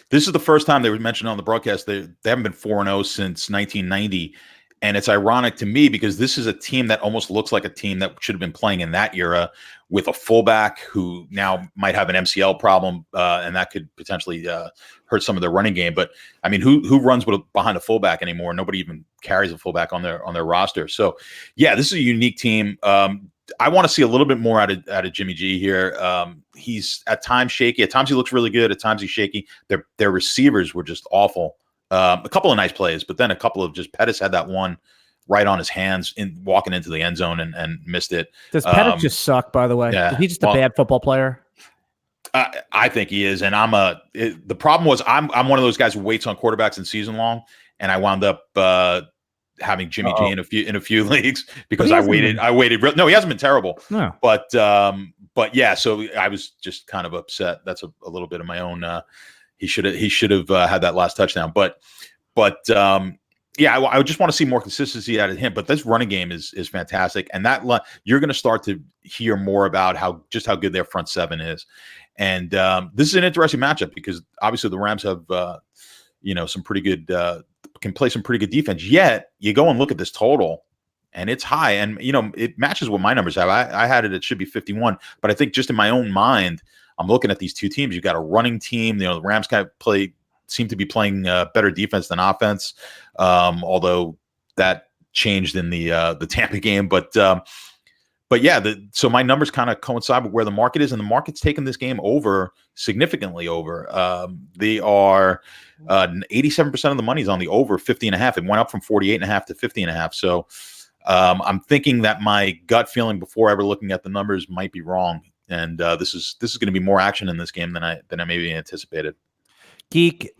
This is the first time they were mentioned on the broadcast. They haven't been 4-0 since 1990. And it's ironic to me because this is a team that almost looks like a team that should have been playing in that era with a fullback who now might have an MCL problem, and that could potentially hurt some of their running game. But I mean, who runs behind a fullback anymore? Nobody even carries a fullback on their roster. So, yeah, this is a unique team. I want to see a little bit more out of Jimmy G here. He's at times shaky. At times he looks really good. At times he's shaky. Their receivers were just awful. A couple of nice plays, but then a couple of just Pettis had that one right on his hands in walking into the end zone and missed it. Does Pettis just suck, by the way? Yeah, is he just a bad football player? I think he is. And the problem was I'm one of those guys who waits on quarterbacks in season long. And I wound up having Jimmy G in a few leagues because I waited. No, he hasn't been terrible. No. But yeah, so I was just kind of upset. That's a little bit of my own. He should have had that last touchdown. But yeah, I just want to see more consistency out of him. But this running game is fantastic, and you're going to start to hear more about how good their front seven is. And this is an interesting matchup because obviously the Rams have some pretty good can play some pretty good defense. Yet you go and look at this total, and it's high, and it matches what my numbers have. I had it; it should be 51, but I think just in my own mind, I'm looking at these two teams. You've got a running team. The Rams kind of seem to be playing better defense than offense, although that changed in the Tampa game. But yeah, so my numbers kind of coincide with where the market is, and the market's taken this game significantly over. They are 87% of the money's on the over 50.5. It went up from 48.5 to 50.5. So I'm thinking that my gut feeling before ever looking at the numbers might be wrong. And this is going to be more action in this game than I maybe anticipated. Geek,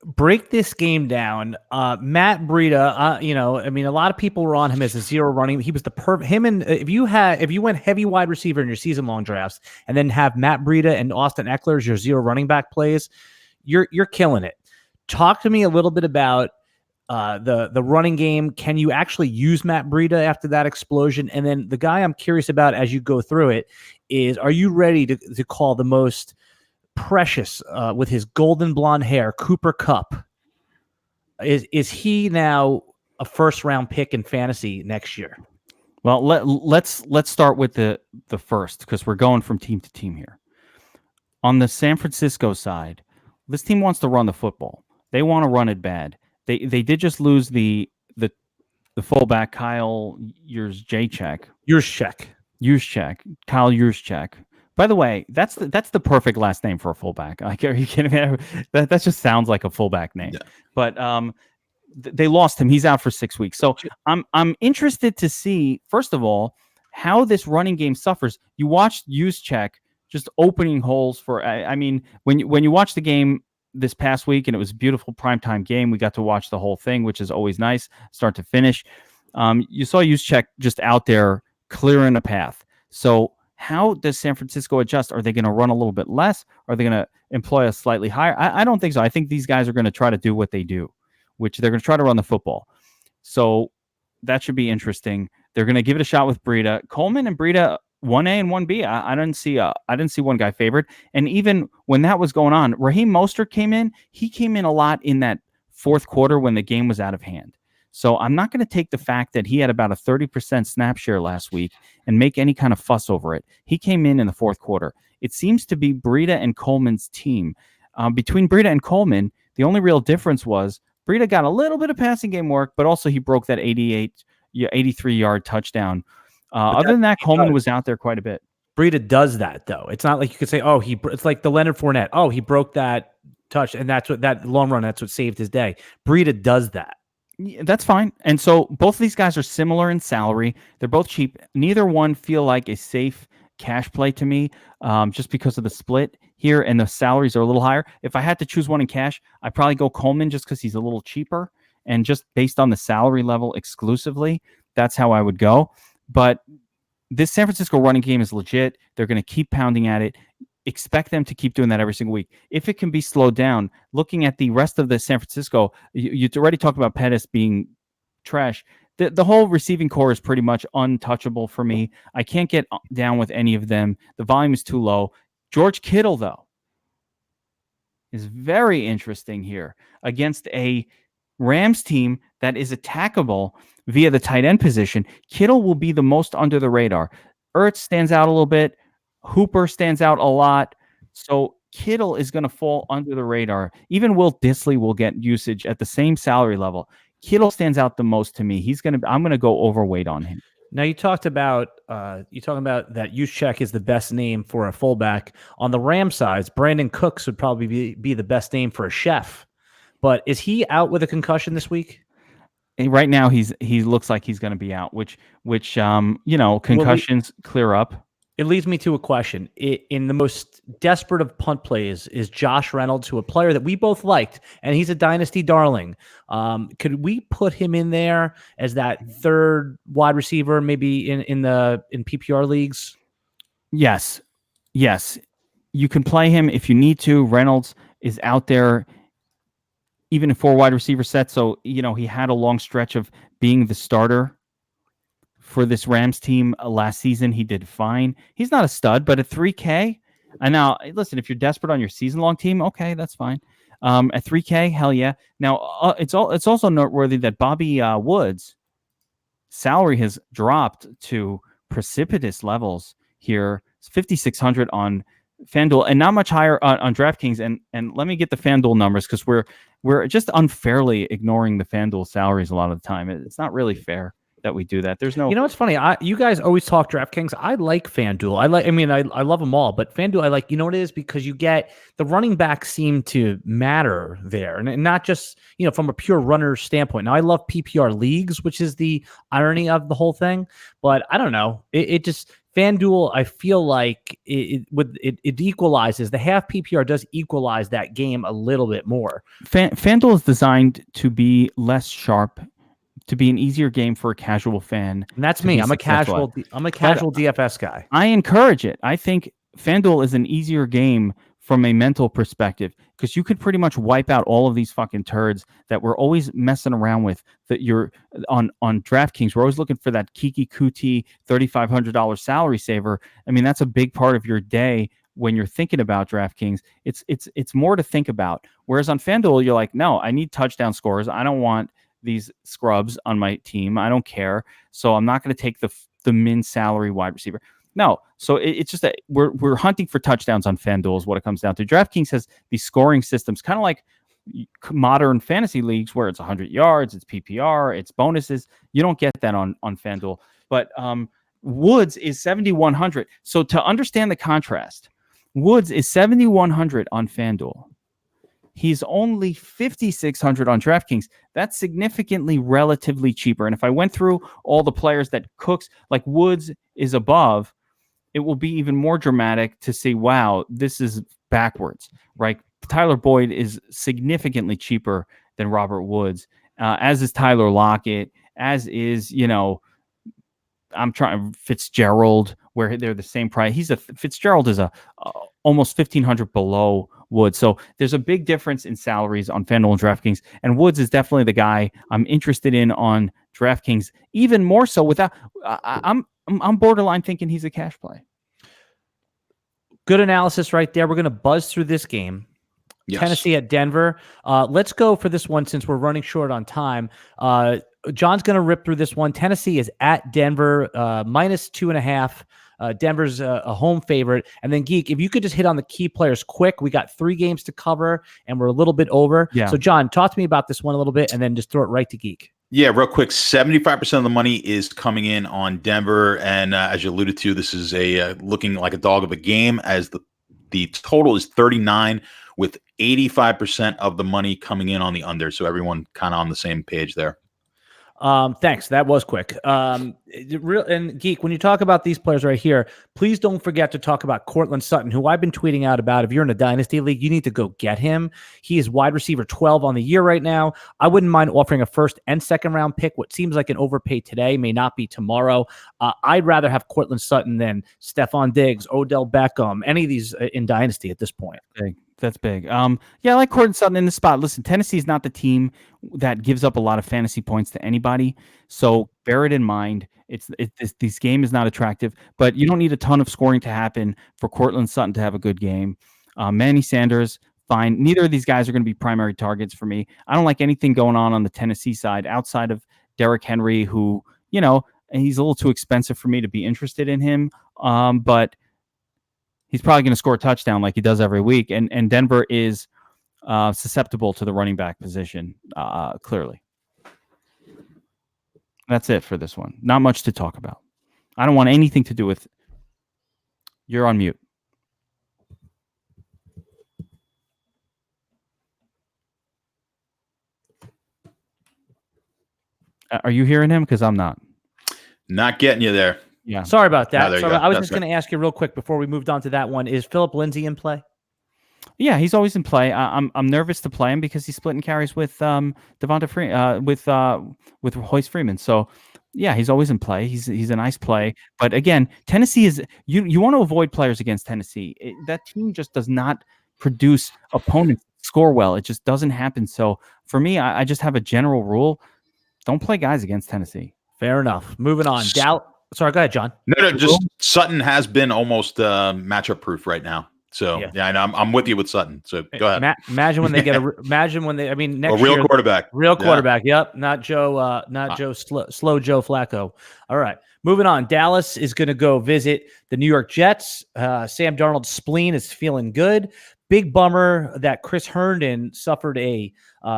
break this game down. Matt Breida, a lot of people were on him as a zero running. He was the if you went heavy wide receiver in your season long drafts and then have Matt Breida and Austin Eckler as your zero running back plays, you're killing it. Talk to me a little bit about the running game. Can you actually use Matt Breida after that explosion? And then the guy I'm curious about as you go through it is, are you ready to call the most precious with his golden blonde hair, Cooper Kupp? Is he now a first round pick in fantasy next year? Well, let's start with the first, because we're going from team to team here. On the San Francisco side, this team wants to run the football. They want to run it bad. They did just lose the fullback Kyle Juszczyk. Kyle Juszczyk. By the way, that's the perfect last name for a fullback. Like, are you kidding me? That just sounds like a fullback name. Yeah. But they lost him. He's out for 6 weeks. So I'm interested to see, first of all, how this running game suffers. You watched Juszczyk just opening holes for. I mean, when you watch the game this past week, and it was a beautiful primetime game, we got to watch the whole thing, which is always nice, start to finish. You saw Juszczyk just out there clearing a path. So how does San Francisco adjust? Are they going to run a little bit less? Are they going to employ a slightly higher? I don't think so. I think these guys are going to try to do what they do, which they're going to try to run the football. So that should be interesting. They're going to give it a shot with Breida. Coleman and Breida, 1A and 1B. I didn't see one guy favored. And even when that was going on, Raheem Mostert came in. He came in a lot in that fourth quarter when the game was out of hand. So I'm not going to take the fact that he had about a 30% snap share last week and make any kind of fuss over it. He came in the fourth quarter. It seems to be Breida and Coleman's team. Between Breida and Coleman, the only real difference was Breida got a little bit of passing game work, but also he broke that 83-yard touchdown. Other than that, Coleman was out there quite a bit. Breida does that, though. It's not like you could say, oh, it's like the Leonard Fournette. Oh, he broke that touch, and that's what that long run, that's what saved his day. Breida does that. Yeah, that's fine. And so both of these guys are similar in salary. They're both cheap. Neither one feel like a safe cash play to me, just because of the split here, and the salaries are a little higher. If I had to choose one in cash, I'd probably go Coleman just because he's a little cheaper, and just based on the salary level exclusively, that's how I would go. But this San Francisco running game is legit. They're going to keep pounding at it. Expect them to keep doing that every single week. If it can be slowed down, looking at the rest of the San Francisco, you already talked about Pettis being trash. The whole receiving core is pretty much untouchable for me. I can't get down with any of them. The volume is too low. George Kittle, though, is very interesting here against a Rams team that is attackable via the tight end position. Kittle will be the most under the radar. Ertz stands out a little bit. Hooper stands out a lot. So Kittle is going to fall under the radar. Even Will Dissly will get usage at the same salary level. Kittle stands out the most to me. I'm going to go overweight on him. Now you talked about that Juszczyk is the best name for a fullback. On the Ram side, Brandon Cooks would probably be the best name for a chef. But is he out with a concussion this week? Right now, he looks like he's going to be out, which concussions clear up. It leads me to a question. In the most desperate of punt plays is Josh Reynolds, who a player that we both liked, and he's a dynasty darling. Could we put him in there as that third wide receiver, maybe in PPR leagues? Yes. You can play him if you need to. Reynolds is out there even in 4 wide receiver sets. So, he had a long stretch of being the starter for this Rams team last season. He did fine. He's not a stud, but at 3K, and now listen, if you're desperate on your season-long team, okay, that's fine. At 3K, hell yeah. Now it's also noteworthy that Bobby Woods' salary has dropped to precipitous levels here. It's 5,600 on Fanduel and not much higher on Draftkings. And let me get the Fanduel numbers, because we're just unfairly ignoring the Fanduel salaries a lot of the time. It's not really fair that we do that. There's no. It's funny. You guys always talk Draftkings. I like Fanduel. I love them all, but Fanduel, I like. You know what it is? Because you get the running backs seem to matter there, and not just from a pure runner standpoint. Now I love PPR leagues, which is the irony of the whole thing. But I don't know. It just Fanduel. I feel like it equalizes. The half PPR does equalize that game a little bit more. Fanduel is designed to be less sharp, to be an easier game for a casual fan. And that's me. I'm a casual DFS guy. I encourage it. I think Fanduel is an easier game from a mental perspective, because you could pretty much wipe out all of these fucking turds that we're always messing around with, that you're on DraftKings. We're always looking for that Kiki Kuti $3,500 salary saver. I mean, that's a big part of your day when you're thinking about DraftKings. It's more to think about. Whereas on Fanduel, you're like, no, I need touchdown scores. I don't want these scrubs on my team. I don't care. So I'm not going to take the min salary wide receiver. No. So it's just that we're hunting for touchdowns on Fanduel is what it comes down to. DraftKings has these scoring systems, kind of like modern fantasy leagues, where it's 100 yards, it's PPR, it's bonuses. You don't get that on Fanduel. But Woods is 7,100. So to understand the contrast, Woods is 7,100 on Fanduel. He's only 5,600 on DraftKings. That's significantly relatively cheaper. And if I went through all the players that Cooks, like Woods is above, it will be even more dramatic to say, wow, this is backwards, right? Tyler Boyd is significantly cheaper than Robert Woods, as is Tyler Lockett, as is, Fitzgerald, where they're the same price. Fitzgerald is almost 1,500 below Woods. So there's a big difference in salaries on FanDuel and DraftKings, and Woods is definitely the guy I'm interested in on DraftKings, even more so without, I'm borderline thinking he's a cash play. Good analysis right there. We're going to buzz through this game. Yes. Tennessee at Denver. Let's go for this one since we're running short on time. John's going to rip through this one. Tennessee is at Denver, -2.5. Denver's a home favorite. And then, Geek, if you could just hit on the key players quick. We got 3 games to cover, and we're a little bit over. Yeah. So, John, talk to me about this one a little bit, and then just throw it right to Geek. Yeah, real quick, 75% of the money is coming in on Denver. And as you alluded to, this is looking like a dog of a game, as the total is 39, with 85% of the money coming in on the under. So everyone kind of on the same page there. Thanks. That was quick. And Geek, when you talk about these players right here, please don't forget to talk about Courtland Sutton, who I've been tweeting out about. If you're in a dynasty league, you need to go get him. He is wide receiver 12 on the year right now. I wouldn't mind offering a first and second round pick. What seems like an overpay today may not be tomorrow. I'd rather have Courtland Sutton than Stephon Diggs, Odell Beckham, any of these in dynasty at this point. Okay. That's big. Yeah, I like Courtland Sutton in the spot. Listen, Tennessee's not the team that gives up a lot of fantasy points to anybody, so bear it in mind. This game is not attractive, but you don't need a ton of scoring to happen for Courtland Sutton to have a good game. Manny Sanders, fine. Neither of these guys are going to be primary targets for me. I don't like anything going on the Tennessee side outside of Derrick Henry, who, he's a little too expensive for me to be interested in him, but he's probably going to score a touchdown like he does every week. And Denver is susceptible to the running back position, clearly. That's it for this one. Not much to talk about. I don't want anything to do with... You're on mute. Are you hearing him? Because I'm not. Not getting you there. Yeah. Sorry about that. I was just going to ask you real quick before we moved on to that one. Is Philip Lindsay in play? Yeah, he's always in play. I'm nervous to play him because he's splitting carries with Devonta Freeman, with Royce Freeman. So yeah, he's always in play. He's a nice play. But again, Tennessee is you want to avoid players against Tennessee. That team just does not produce opponents score well. It just doesn't happen. So for me, I just have a general rule: don't play guys against Tennessee. Fair enough. Moving on. Sorry, go ahead, John. No, just Sutton has been almost matchup proof right now. So yeah, and I'm with you with Sutton. So go ahead. Imagine when they get next a real quarterback. Real quarterback. Yep. Not Joe, slow Joe Flacco. All right. Moving on. Dallas is going to go visit the New York Jets. Sam Darnold's spleen is feeling good. Big bummer that Chris Herndon suffered a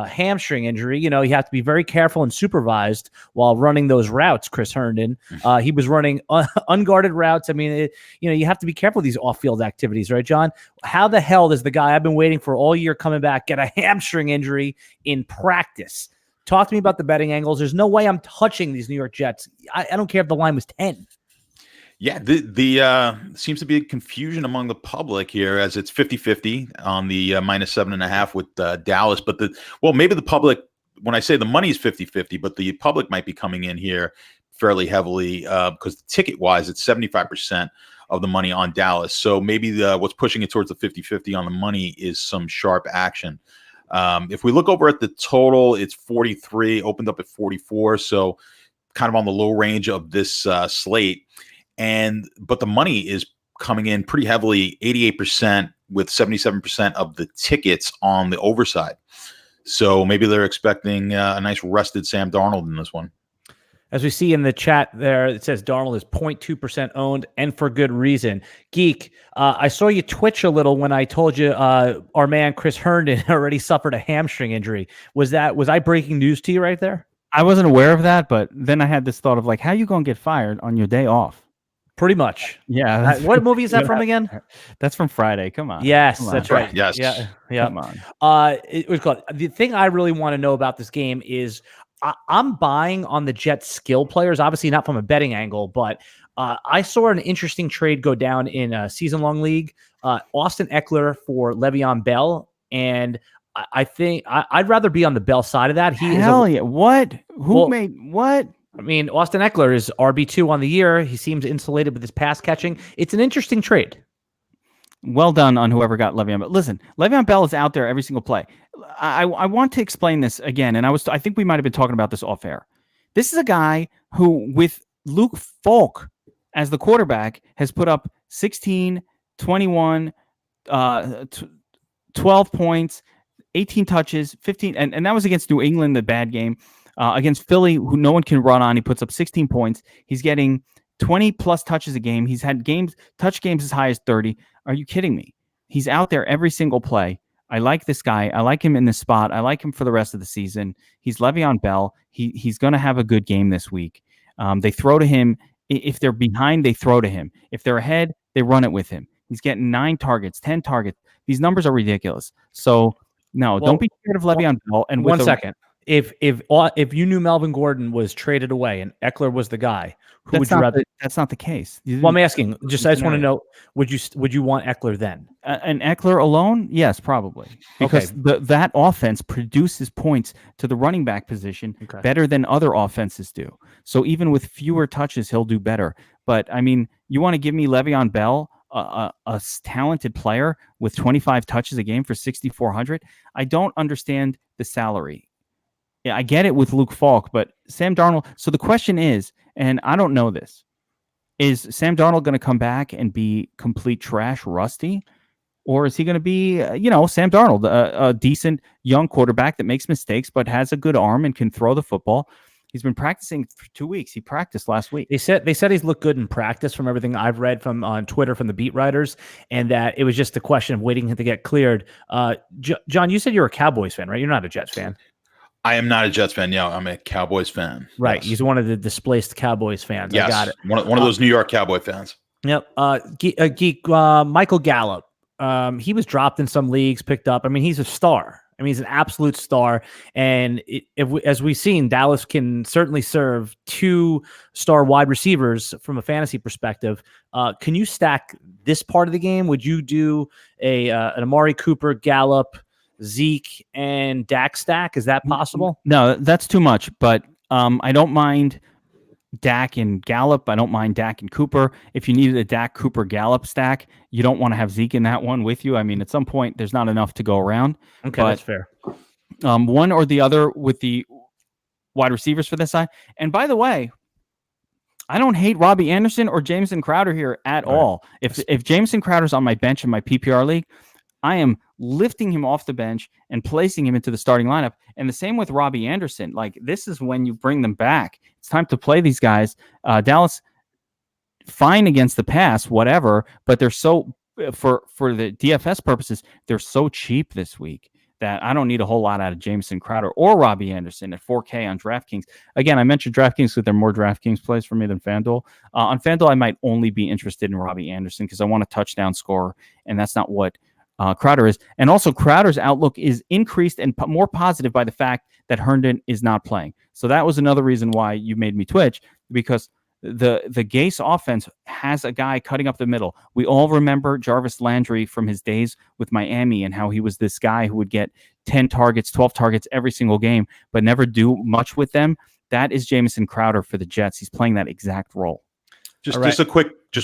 hamstring injury. You have to be very careful and supervised while running those routes, Chris Herndon. He was running unguarded routes. I mean, you have to be careful with these off-field activities, right, John? How the hell does the guy I've been waiting for all year coming back get a hamstring injury in practice? Talk to me about the betting angles. There's no way I'm touching these New York Jets. I don't care if the line was 10. Yeah, the seems to be a confusion among the public here, as it's 50-50 on the -7.5 with Dallas. But maybe the public, when I say the money is 50-50, but the public might be coming in here fairly heavily because ticket-wise, it's 75% of the money on Dallas. So maybe what's pushing it towards the 50-50 on the money is some sharp action. If we look over at the total, it's 43, opened up at 44, so kind of on the low range of this slate. But the money is coming in pretty heavily, 88%, with 77% of the tickets on the overside. So maybe they're expecting a nice rested Sam Darnold in this one. As we see in the chat there, it says Darnold is 0.2% owned, and for good reason. Geek, I saw you twitch a little when I told you our man Chris Herndon already suffered a hamstring injury. Was I breaking news to you right there? I wasn't aware of that, but then I had this thought of how you going to get fired on your day off? Pretty much. Yeah. What movie is that from again? That's from Friday. Come on. Yes, Come on. that's right. Yes. Yeah. Come on. It was called. The thing I really want to know about this game is I'm buying on the Jets skill players, obviously not from a betting angle, but I saw an interesting trade go down in a season-long league. Austin Eckler for Le'Veon Bell, and I think I'd rather be on the Bell side of that. Hell yeah. What? Who made what? I mean, Austin Eckler is RB2 on the year. He seems insulated with his pass catching. It's an interesting trade. Well done on whoever got Le'Veon Bell. Listen, Le'Veon Bell is out there every single play. I want to explain this again, and I think we might have been talking about this off air. This is a guy who, with Luke Falk as the quarterback, has put up 16, 21, 12 points, 18 touches, 15, and that was against New England, the bad game. Against Philly, who no one can run on, he puts up 16 points. He's getting 20 plus touches a game. He's had touch games as high as 30. Are you kidding me? He's out there every single play. I like this guy. I like him in this spot. I like him for the rest of the season. He's Le'Veon Bell. He's going to have a good game this week. They throw to him. If they're behind, they throw to him. If they're ahead, they run it with him. He's getting 9 targets, 10 targets. These numbers are ridiculous. So, no, don't be scared of Le'Veon Bell. And one second. If you knew Melvin Gordon was traded away and Eckler was the guy, who would you rather? That's not the case. Well, I'm asking. I just want to know: would you want Eckler then? An Eckler alone? Yes, probably, because that offense produces points to the running back position better than other offenses do. So even with fewer touches, he'll do better. But I mean, you want to give me Le'Veon Bell, a talented player with 25 touches a game for 6,400? I don't understand the salary. Yeah, I get it with Luke Falk, but Sam Darnold. So the question is, and I don't know this, is Sam Darnold going to come back and be complete trash, rusty? Or is he going to be, Sam Darnold, a decent young quarterback that makes mistakes, but has a good arm and can throw the football? He's been practicing for 2 weeks. He practiced last week. They said he's looked good in practice from everything I've read from on Twitter from the beat writers, and that it was just a question of waiting to get cleared. John, you said you're a Cowboys fan, right? You're not a Jets fan. I am not a Jets fan. Yeah, I'm a Cowboys fan. Right. Yes. He's one of the displaced Cowboys fans. Yes. I got it. One of those New York Cowboy fans. Yep. Geek, Michael Gallup. He was dropped in some leagues, picked up. I mean, he's a star. I mean, he's an absolute star. And as we've seen, Dallas can certainly serve 2 star wide receivers from a fantasy perspective. Can you stack this part of the game? Would you do an Amari Cooper, Gallup, Zeke, and Dak stack? Is that possible? No, that's too much. But I don't mind Dak and Gallup. I don't mind Dak and Cooper. If you needed a Dak, Cooper, Gallup stack, you don't want to have Zeke in that one with you. I mean, at some point, there's not enough to go around. Okay, that's fair. One or the other with the wide receivers for this side. And by the way, I don't hate Robbie Anderson or Jameson Crowder here at all. If Jameson Crowder's on my bench in my PPR league, I am lifting him off the bench and placing him into the starting lineup. And the same with Robbie Anderson. Like, this is when you bring them back. It's time to play these guys. Dallas, fine against the pass, whatever, but they're so, for the DFS purposes, they're so cheap this week that I don't need a whole lot out of Jameson Crowder or Robbie Anderson at 4K on DraftKings. Again, I mentioned DraftKings because there are more DraftKings plays for me than Fanduel. On Fanduel, I might only be interested in Robbie Anderson because I want a touchdown scorer, and that's not what Crowder is. And also, Crowder's outlook is increased and more positive by the fact that Herndon is not playing. So that was another reason why you made me twitch, because the Gase offense has a guy cutting up the middle. We all remember Jarvis Landry from his days with Miami and how he was this guy who would get 10 targets, 12 targets every single game, but never do much with them. That is Jamison Crowder for the Jets. He's playing that exact role. Just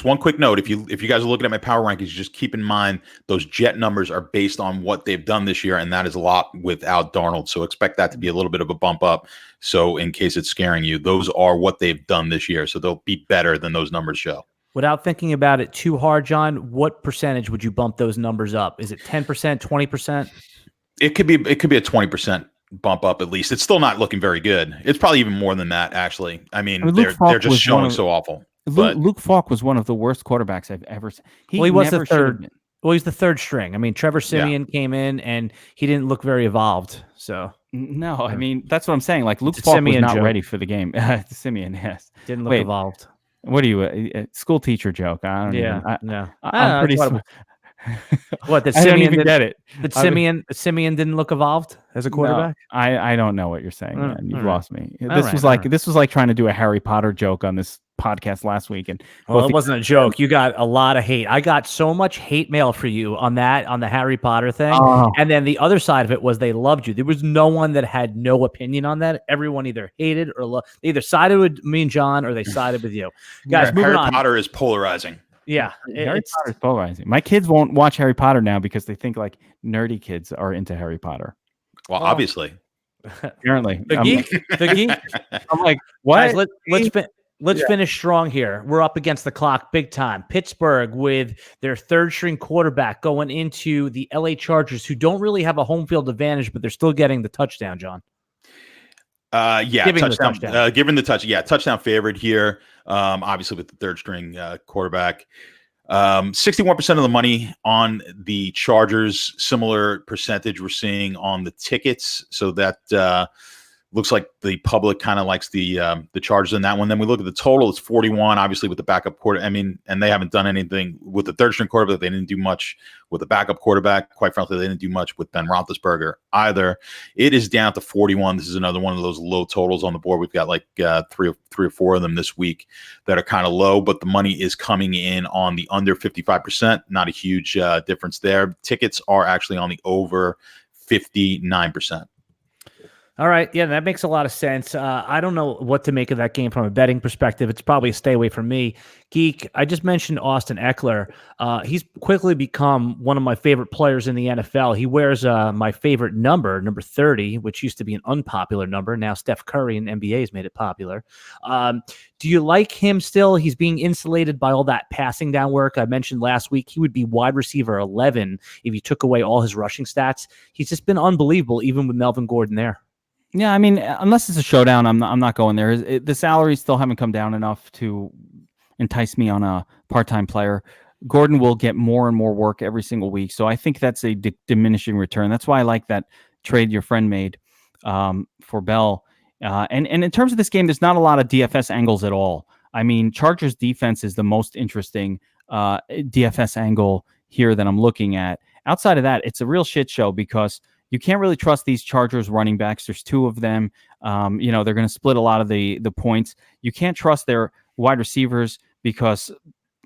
one quick note. If you guys are looking at my power rankings, just keep in mind those Jet numbers are based on what they've done this year, and that is a lot without Darnold. So expect that to be a little bit of a bump up. So in case it's scaring you, those are what they've done this year. So they'll be better than those numbers show. Without thinking about it too hard, John, what percentage would you bump those numbers up? Is it 10%, 20%? It could be a 20% bump up at least. It's still not looking very good. It's probably even more than that, actually. I mean they're just showing so awful. Luke Falk was one of the worst quarterbacks I've ever seen. He was the third. Well, he's the third string. I mean, Trevor Siemian came in and he didn't look very evolved. So no, I mean that's what I'm saying. Like Luke Falk was not ready for the game. Siemian, yes, didn't look evolved. What are you, a school teacher joke? I don't even. No. I'm pretty. What did I don't Simeon even get it. Did Simeon didn't look evolved as a quarterback? No, I don't know what you're saying, man. You've lost me. This was like trying to do a Harry Potter joke on this podcast last week, and it wasn't a joke. You got a lot of hate. I got so much hate mail for you on the Harry Potter thing, and then the other side of it was they loved you. There was no one that had no opinion on that. Everyone either hated or they either sided with me and John or they sided with you. Guys, moving on. Harry Potter is polarizing. Yeah, Harry Potter is polarizing. My kids won't watch Harry Potter now because they think like nerdy kids are into Harry Potter. Well, obviously, apparently, the geek. I'm like, what? Guys, let's finish strong here. We're up against the clock, big time. Pittsburgh with their third string quarterback going into the LA Chargers, who don't really have a home field advantage, but they're still getting the touchdown, John. Touchdown. Given the touch, touchdown favored here. Obviously with the third string quarterback. 61% of the money on the Chargers. Similar percentage we're seeing on the tickets. So that looks like the public kind of likes the Chargers in that one. Then we look at the total; it's 41. Obviously, with the backup quarter, and they haven't done anything with the third string quarterback. They didn't do much with the backup quarterback. Quite frankly, they didn't do much with Ben Roethlisberger either. It is down to 41. This is another one of those low totals on the board. We've got like three or four of them this week that are kind of low, but the money is coming in on the under 55%. Not a huge difference there. Tickets are actually on the over 59%. All right. Yeah, that makes a lot of sense. I don't know what to make of that game from a betting perspective. It's probably a stay away from me. Geek, I just mentioned Austin Eckler. He's quickly become one of my favorite players in the NFL. He wears my favorite number 30, which used to be an unpopular number. Now Steph Curry in NBA has made it popular. Do you like him still? He's being insulated by all that passing down work. I mentioned last week he would be wide receiver 11 if you took away all his rushing stats. He's just been unbelievable, even with Melvin Gordon there. Yeah, I mean, unless it's a showdown, I'm not going there. The salaries still haven't come down enough to entice me on a part-time player. Gordon will get more and more work every single week, so I think that's a diminishing return. That's why I like that trade your friend made for Bell. And in terms of this game, there's not a lot of DFS angles at all. I mean, Chargers defense is the most interesting DFS angle here that I'm looking at. Outside of that, it's a real shit show because you can't really trust these Chargers running backs. There's two of them. They're going to split a lot of the points. You can't trust their wide receivers because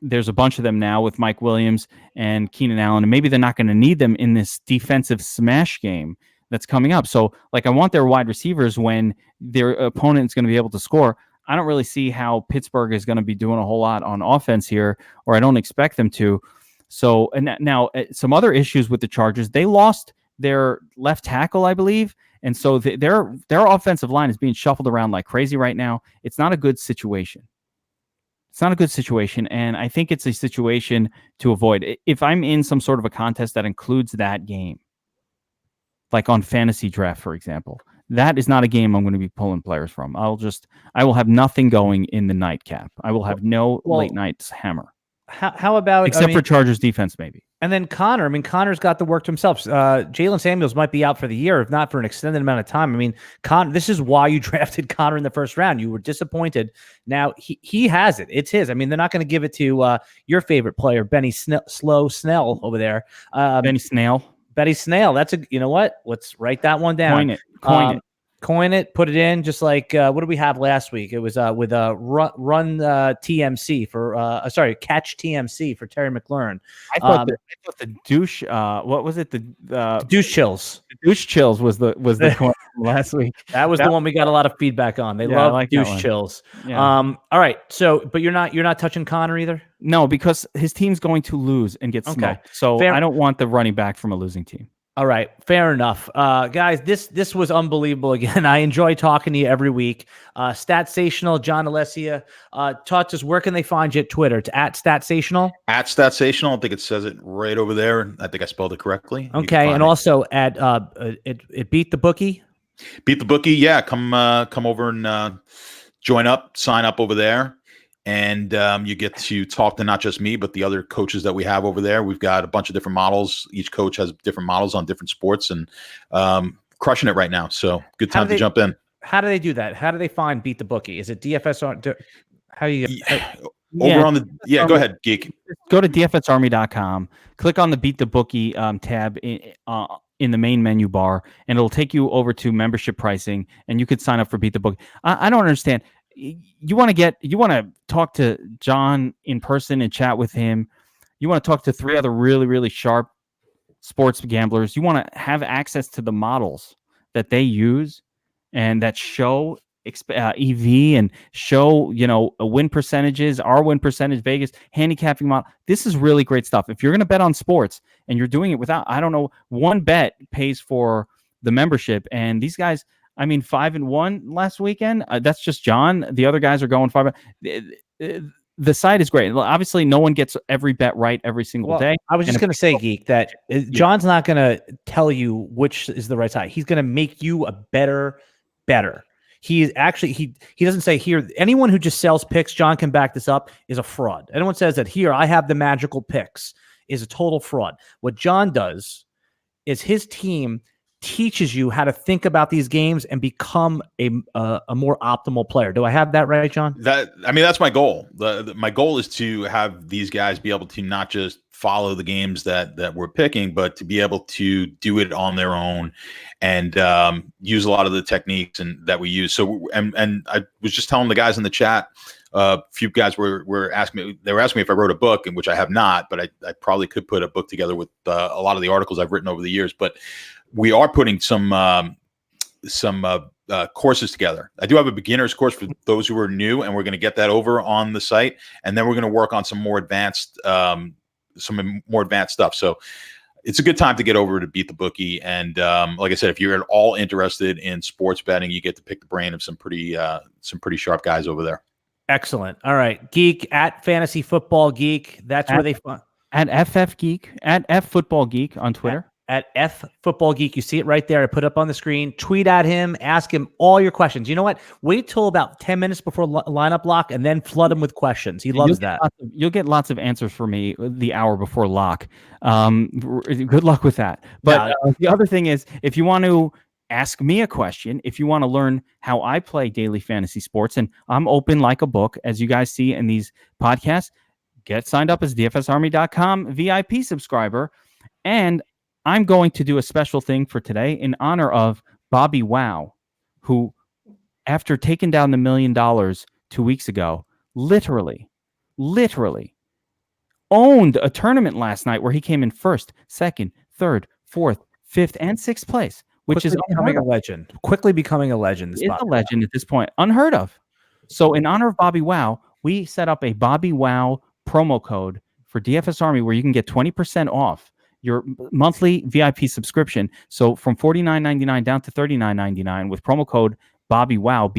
there's a bunch of them now with Mike Williams and Keenan Allen, and maybe they're not going to need them in this defensive smash game that's coming up. So, I want their wide receivers when their opponent is going to be able to score. I don't really see how Pittsburgh is going to be doing a whole lot on offense here, or I don't expect them to. So, and now some other issues with the Chargers. They lost their left tackle, I believe. And so their offensive line is being shuffled around like crazy right now. It's not a good situation. And I think it's a situation to avoid. If I'm in some sort of a contest that includes that game, like on fantasy draft, for example, that is not a game I'm going to be pulling players from. I will have nothing going in the nightcap. I will have no late night hammer. How about except for Chargers defense, maybe. And then Connor. I mean, Connor's got the work to himself. Jalen Samuels might be out for the year, if not for an extended amount of time. I mean, this is why you drafted Connor in the first round. You were disappointed. Now he has it. It's his. I mean, they're not going to give it to your favorite player, Benny Snell over there. Benny Snail. That's you know what? Let's write that one down. Coin it, put it in, just like what did we have last week? It was with run TMC for catch TMC for Terry McLaurin. I thought the douche. What was it? The douche chills. The douche chills was the coin last week. That was the one we got a lot of feedback on. They love like douche chills. Yeah. All right. So, but you're not touching Connor either. No, because his team's going to lose and get smoked. So I don't want the running back from a losing team. All right, fair enough. Guys, this was unbelievable again. I enjoy talking to you every week. Statsational, John Alessia, taught us where can they find you at Twitter? It's at Statsational? At Statsational. I think it says it right over there. I think I spelled it correctly. Okay, and also at it Beat the Bookie? Beat the Bookie, yeah. Come over and join up, sign up over there. And you get to talk to not just me, but the other coaches that we have over there. We've got a bunch of different models. Each coach has different models on different sports and crushing it right now. So good time to jump in. How do they do that? How do they find Beat the Bookie? Is it DFS? How you? Over on the go ahead, Geek. Go to dfsarmy.com, click on the Beat the Bookie tab in the main menu bar, and it'll take you over to membership pricing, and you could sign up for Beat the Bookie. I don't understand. You want to talk to John in person and chat with him. You want to talk to 3 other really, really sharp sports gamblers. You want to have access to the models that they use and that show EV and show, win percentages, our win percentage, Vegas, handicapping model. This is really great stuff. If you're going to bet on sports and you're doing it without, I don't know, one bet pays for the membership. And these guys, 5-1 last weekend. That's just John. The other guys are going 5. The site is great. Obviously, no one gets every bet right every single day. I was just going to say, Geek, that John's not going to tell you which is the right side. He's going to make you a better. He is actually, he doesn't say here, anyone who just sells picks, John can back this up, is a fraud. Anyone says that here, I have the magical picks, is a total fraud. What John does is his team teaches you how to think about these games and become a more optimal player. Do I have that right, John? That's my goal. My goal is to have these guys be able to not just follow the games that we're picking, but to be able to do it on their own and use a lot of the techniques that we use. So, and I was just telling the guys in the chat, a few guys were asking me, they were asking me if I wrote a book, in which I have not, but I probably could put a book together with a lot of the articles I've written over the years. But we are putting some courses together. I do have a beginner's course for those who are new, and we're going to get that over on the site, and then we're going to work on some more advanced stuff. So it's a good time to get over to Beat the Bookie. And like I said, if you're at all interested in sports betting, you get to pick the brain of some pretty sharp guys over there. Excellent. All right, Geek at Fantasy Football Geek. That's where they find at FF Geek, at F Football Geek on Twitter. At F Football Geek. You see it right there. I put it up on the screen. Tweet at him. Ask him all your questions. You know what? Wait till about 10 minutes before lineup lock and then flood him with questions. He loves that. You'll get lots of answers for me the hour before lock. Good luck with that. But the other thing is, if you want to ask me a question, if you want to learn how I play daily fantasy sports, and I'm open like a book, as you guys see in these podcasts, get signed up as dfsarmy.com VIP subscriber. And I'm going to do a special thing for today in honor of Bobby Wow, who, after taking down the $1 million 2 weeks ago, literally owned a tournament last night where he came in 1st, 2nd, 3rd, 4th, 5th, and 6th place, which is becoming a legend. Quickly becoming a legend. Is a legend at this point. Unheard of. So in honor of Bobby Wow, we set up a Bobby Wow promo code for DFS Army where you can get 20% off your monthly VIP subscription. So from $49.99 down to $39.99 with promo code BobbyWow,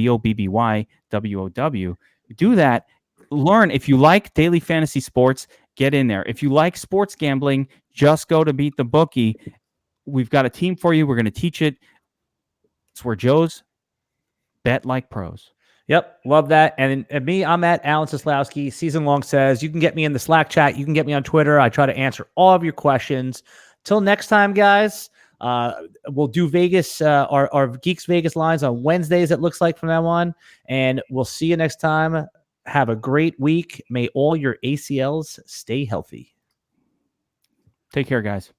BOBBYWOW. Do that. Learn. If you like daily fantasy sports, get in there. If you like sports gambling, just go to Beat the Bookie. We've got a team for you. We're going to teach it. It's where Joe's bet like pros. Yep, love that. And me, I'm at Alan Seslowski. Season Long Says. You can get me in the Slack chat. You can get me on Twitter. I try to answer all of your questions. Till next time, guys. We'll do Vegas, our Geeks Vegas lines on Wednesdays, it looks like, from now on. And we'll see you next time. Have a great week. May all your ACLs stay healthy. Take care, guys.